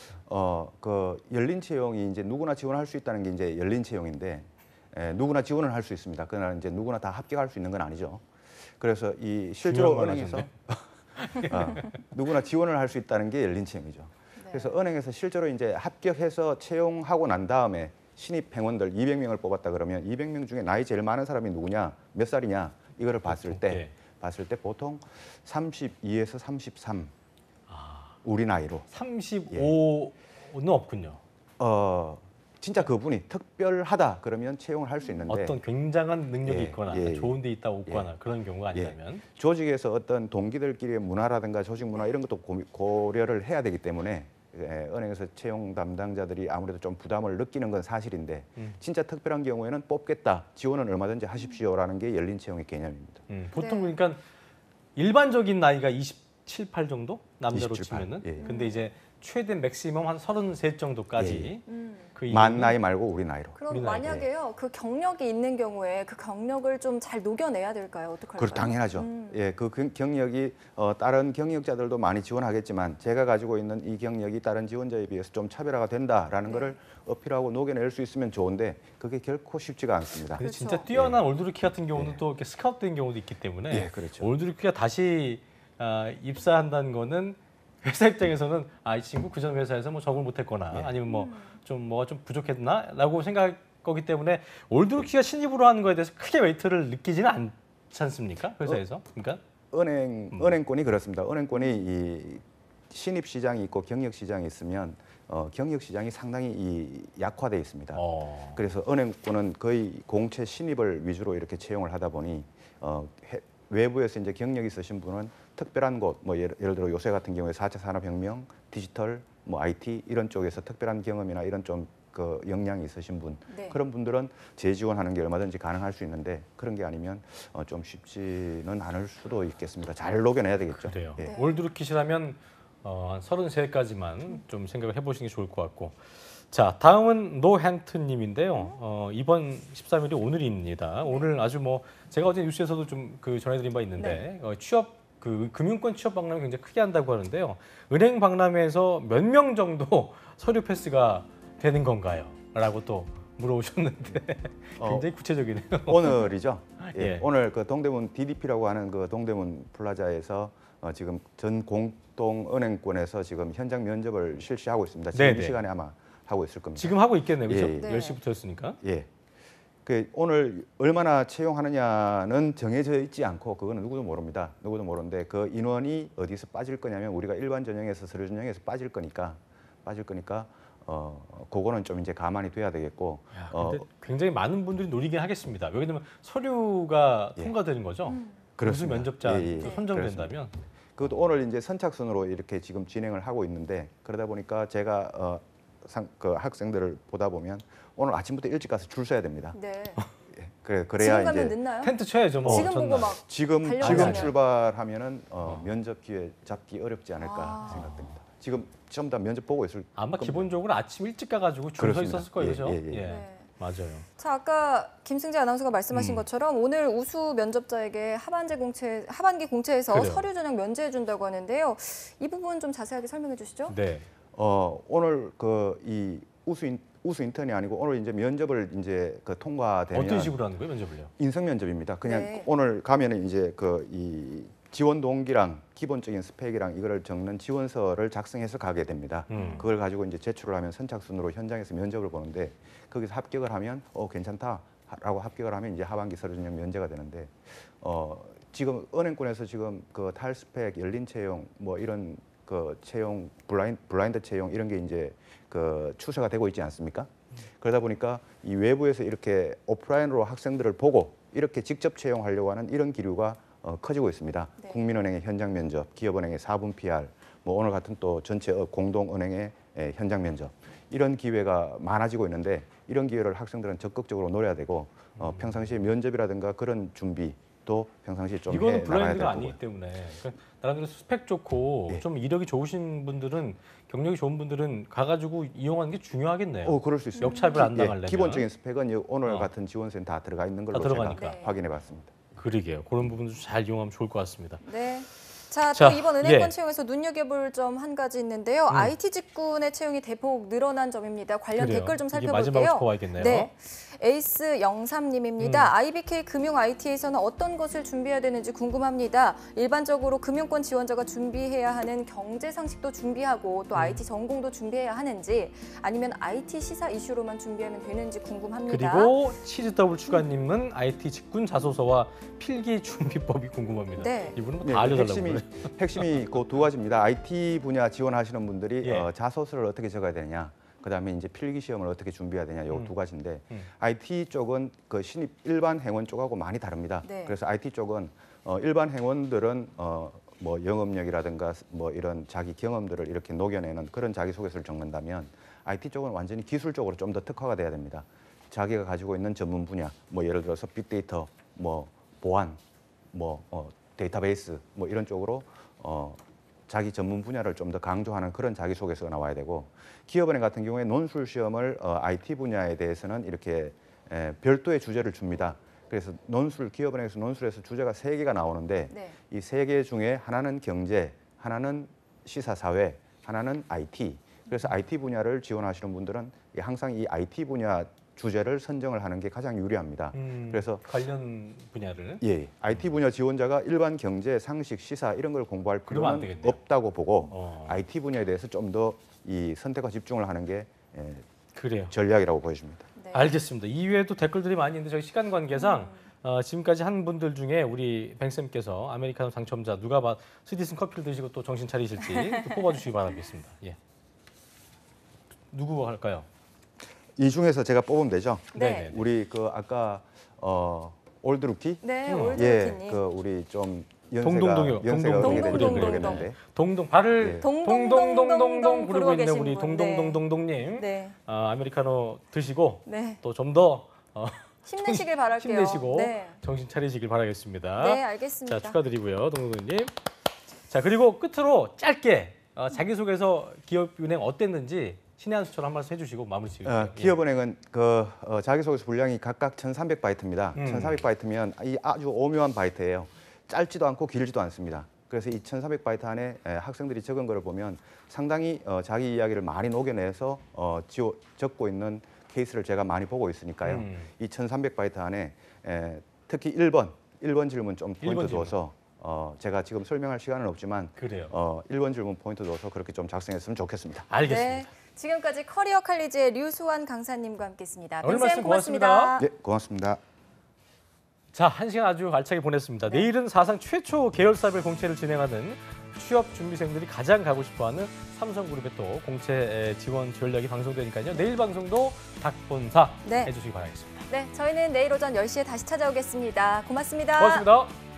그 열린 채용이 이제 누구나 지원할 수 있다는 게 이제 열린 채용인데 누구나 지원을 할 수 있습니다. 그러나 이제 누구나 다 합격할 수 있는 건 아니죠. 그래서 이 실제로 중요한 걸 은행에서 누구나 지원을 할 수 있다는 게 열린 채용이죠. 그래서 은행에서 실제로 이제 합격해서 채용하고 난 다음에 신입 행원들 200명을 뽑았다 그러면 200명 중에 나이 제일 많은 사람이 누구냐, 몇 살이냐 이거를 봤을 때 보통 32에서 33 우리 나이로 35는 없군요. 진짜 그분이 특별하다 그러면 채용을 할 수 있는데 어떤 굉장한 능력이 예, 있거나 예, 좋은 데 있다 없거나 예. 그런 경우가 아니라면 조직에서 어떤 동기들끼리의 문화라든가 조직 문화 이런 것도 고려를 해야 되기 때문에 은행에서 채용 담당자들이 아무래도 좀 부담을 느끼는 건 사실인데 진짜 특별한 경우에는 뽑겠다, 지원은 얼마든지 하십시오라는 게 열린 채용의 개념입니다. 보통 네. 그러니까 일반적인 나이가 27, 8 정도 남자로 27, 8. 치면은 예. 근데 이제 최대 맥시멈 한 33 정도까지 그 만 이후는 나이 말고 우리 나이로. 그럼 우리나라에. 만약에요, 그 경력이 있는 경우에 그 경력을 좀 잘 녹여내야 될까요? 어떡할까요? 그렇 당연하죠. 예, 그 경력이 다른 경력자들도 많이 지원하겠지만 제가 가지고 있는 이 경력이 다른 지원자에 비해서 좀 차별화가 된다라는 네. 거를 어필하고 녹여낼 수 있으면 좋은데 그게 결코 쉽지가 않습니다. 근데 그렇죠. 진짜 뛰어난 올드루키 같은 경우는 또 이렇게 스카우트된 경우도 있기 때문에 예, 그렇죠. 올드루키가 다시 입사한다는 거는 회사 입장에서는 이 친구 그전 회사에서 뭐 적응 못했거나 예. 아니면 뭐 좀 뭐가 좀 부족했나라고 생각할 거기 때문에 올드루키가 신입으로 하는 거에 대해서 크게 웨이트를 느끼지는 않지 않습니까? 회사에서. 그러니까 은행권이 그렇습니다. 은행권이 이 신입 시장이 있고 경력 시장이 있으면 경력 시장이 상당히 약화돼 있습니다. 그래서 은행권은 거의 공채 신입을 위주로 이렇게 채용을 하다 보니 외부에서 이제 경력이 있으신 분은 특별한 곳, 뭐 예를 들어 요새 같은 경우에 4차 산업혁명, 디지털, 뭐 IT 이런 쪽에서 특별한 경험이나 이런 좀 그 역량이 있으신 분 네. 그런 분들은 재지원하는 게 얼마든지 가능할 수 있는데 그런 게 아니면 좀 쉽지는 않을 수도 있겠습니다. 잘 녹여내야 되겠죠. 그래요. 예. 올드루키시라면 한 33까지만 좀 생각을 해보시는 게 좋을 것 같고. 자, 다음은 노행튼님인데요. 이번 13일이 오늘입니다. 오늘 아주 뭐 제가 어제 뉴스에서도 좀 그 전해드린 바 있는데 취업 그 금융권 취업 박람회 굉장히 크게 한다고 하는데요. 은행 박람회에서 몇 명 정도 서류 패스가 되는 건가요? 라고 또 물어오셨는데 굉장히 구체적이네요. 오늘이죠. 예. 예. 오늘 그 동대문 DDP라고 하는 그 동대문 플라자에서 지금 전 공동은행권에서 지금 현장 면접을 실시하고 있습니다. 지금 네네. 이 시간에 아마 하고 있을 겁니다. 지금 하고 있겠네요. 그렇죠? 예, 예. 네. 10시부터였으니까. 예. 그 오늘 얼마나 채용하느냐는 정해져 있지 않고 그거는 누구도 모릅니다. 누구도 모르는데 그 인원이 어디서 빠질 거냐면 우리가 일반 전형에서 서류 전형에서 빠질 거니까 그거는 좀 이제 가만히 둬야 되겠고. 야, 근데 굉장히 많은 분들이 노리긴 하겠습니다. 왜냐하면 서류가 예. 통과되는 거죠. 우수 그렇습니다. 면접자 예, 예. 선정된다면. 그것도 오늘 이제 선착순으로 이렇게 지금 진행을 하고 있는데 그러다 보니까 제가 그 학생들을 보다 보면 오늘 아침부터 일찍 가서 줄 서야 됩니다. 네. 그래야 지금 가면 이제 늦나요? 텐트 쳐야죠. 뭐 지금 보고 전날. 막 지금 달려가시면. 출발하면은 면접 기회 잡기 어렵지 않을까 생각됩니다. 지금 좀 더 면접 보고 있을 아마 겁니다. 기본적으로 아침 일찍 가가지고 줄 서 그렇습니다. 있었을 거예요, 예, 그죠? 예, 예. 네. 맞아요. 자, 아까 김승재 아나운서가 말씀하신 것처럼 오늘 우수 면접자에게 하반기 공채에서 그래요. 서류 전형 면제해 준다고 하는데요. 이 부분 좀 자세하게 설명해 주시죠. 네. 오늘 그 이 우수 인턴이 아니고 오늘 이제 면접을 이제 그 통과되면 어떤 식으로 하는 거예요, 면접을요? 인성 면접입니다. 그냥 네. 오늘 가면은 이제 그 이 지원 동기랑 기본적인 스펙이랑 이거를 적는 지원서를 작성해서 가게 됩니다. 그걸 가지고 이제 제출을 하면 선착순으로 현장에서 면접을 보는데 거기서 합격을 하면 괜찮다라고 합격을 하면 이제 하반기 서류 전형 면제가 되는데 지금 은행권에서 지금 그 탈스펙, 열린 채용 뭐 이런 그 채용 블라인드 채용 이런 게 이제 그 추세가 되고 있지 않습니까? 그러다 보니까 이 외부에서 이렇게 오프라인으로 학생들을 보고 이렇게 직접 채용하려고 하는 이런 기류가 커지고 있습니다. 네. 국민은행의 현장 면접, 기업은행의 4분 PR, 뭐 오늘 같은 또 전체 공동은행의 현장 면접 이런 기회가 많아지고 있는데 이런 기회를 학생들은 적극적으로 노려야 되고 평상시에 면접이라든가 그런 준비도 평상시에 좀 이거는 해 나가야 될 블라인드가 거고요. 아니기 때문에 그러니까 나름대로 스펙 좋고 예. 좀 이력이 좋으신 분들은 경력이 좋은 분들은 가가지고 이용하는 게 중요하겠네요. 그럴 수 있습니다. 역차별 안 당하려면. 기본적인 스펙은 오늘 어. 같은 지원서에 다 들어가 있는 걸로 다 제가 들어가니까. 확인해봤습니다. 그러게요. 그런 부분도 잘 이용하면 좋을 것 같습니다. 네. 자, 자, 또 이번 은행권 예. 채용에서 눈여겨볼 점 한 가지 있는데요. IT 직군의 채용이 대폭 늘어난 점입니다. 관련 그래요. 댓글 좀 이게 살펴볼게요. 마지막으로 짚어봐야겠네요. 네. 에이스 03님입니다. IBK 금융 IT에서는 어떤 것을 준비해야 되는지 궁금합니다. 일반적으로 금융권 지원자가 준비해야 하는 경제 상식도 준비하고 또 IT 전공도 준비해야 하는지 아니면 IT 시사 이슈로만 준비하면 되는지 궁금합니다. 그리고 치즈 더블 추가님은 IT 직군 자소서와 필기 준비법이 궁금합니다. 네. 이분은 뭐 네, 다 알려달라고 핵심이, 그래요. 핵심이 그 두 가지입니다. IT 분야 지원하시는 분들이 예. 자소서를 어떻게 적어야 되느냐, 그다음에 이제 필기 시험을 어떻게 준비해야 되냐 요 두 가지인데 IT 쪽은 그 신입 일반 행원 쪽하고 많이 다릅니다. 네. 그래서 IT 쪽은 일반 행원들은 뭐 영업력이라든가 뭐 이런 자기 경험들을 이렇게 녹여내는 그런 자기소개서를 적는다면 IT 쪽은 완전히 기술적으로 좀 더 특화가 돼야 됩니다. 자기가 가지고 있는 전문 분야, 뭐 예를 들어서 빅데이터, 뭐 보안, 뭐 데이터베이스, 뭐 이런 쪽으로 자기 전문 분야를 좀 더 강조하는 그런 자기소개서가 나와야 되고, 기업은행 같은 경우에 논술 시험을 IT 분야에 대해서는 이렇게 별도의 주제를 줍니다. 그래서 기업은행에서 논술에서 주제가 3개가 나오는데 네. 이 3개 중에 하나는 경제, 하나는 시사사회, 하나는 IT. 그래서 IT 분야를 지원하시는 분들은 항상 이 IT 분야 주제를 선정을 하는 게 가장 유리합니다. 그래서 관련 분야를 IT 분야 지원자가 일반 경제, 상식, 시사 이런 걸 공부할 필요는 없다고 보고 IT 분야에 대해서 좀 더 이 선택과 집중을 하는 게 그래요. 전략이라고 보여집니다. 네. 알겠습니다. 이외에도 댓글들이 많이 있는데 저희 시간 관계상 지금까지 한 분들 중에 우리 뱅쌤께서 아메리카노 당첨자 누가 스디슨 커피를 드시고 또 정신 차리실지 또 뽑아주시기 바라겠습니다. 예. 누구 할까요? 이 중에서 제가 뽑으면 되죠? 네. 우리 그 아까 올드 루키? 네, 올드 예, 루키님. 그 우리 좀 동동동이요. 연세가 어떻게 되는지 동동동동. 모르겠는데 동동 발을 동동동동동 부르고 있는 계신 우리 분. 동동동동동님 네. 아메리카노 드시고 네. 또 좀 더 힘내시길 바랄게요. 힘내시고 네. 정신 차리시길 바라겠습니다. 네, 알겠습니다. 자, 축하드리고요, 동동동님. 자, 그리고 끝으로 짧게 자기소개서 기업은행 어땠는지 신의 한 수처럼 한 말씀 해주시고 마무리 지을게요. 기업은행은 그 자기소개서 분량이 각각 1,300바이트입니다. 1,400바이트면 이 아주 오묘한 바이트예요. 짧지도 않고 길지도 않습니다. 그래서 이 1,400바이트 안에 학생들이 적은 거를 보면 상당히 자기 이야기를 많이 녹여내서 적고 있는 케이스를 제가 많이 보고 있으니까요. 이 1,300바이트 안에 특히 1번 질문 좀 포인트 둬서 제가 지금 설명할 시간은 없지만 그래요. 1번 질문 포인트 둬서 그렇게 좀 작성했으면 좋겠습니다. 알겠습니다. 네. 지금까지 커리어 칼리지의 류수환 강사님과 함께했습니다. 오늘 말씀 뱅쌤 고맙습니다. 네, 고맙습니다. 자, 한 시간 아주 알차게 보냈습니다. 네. 내일은 사상 최초 계열사별 공채를 진행하는 취업 준비생들이 가장 가고 싶어하는 삼성그룹의 또 공채 지원 전략이 방송되니까요. 내일 방송도 닭본사 네. 해주시기 바라겠습니다. 네, 저희는 내일 오전 10시에 다시 찾아오겠습니다. 고맙습니다. 고맙습니다.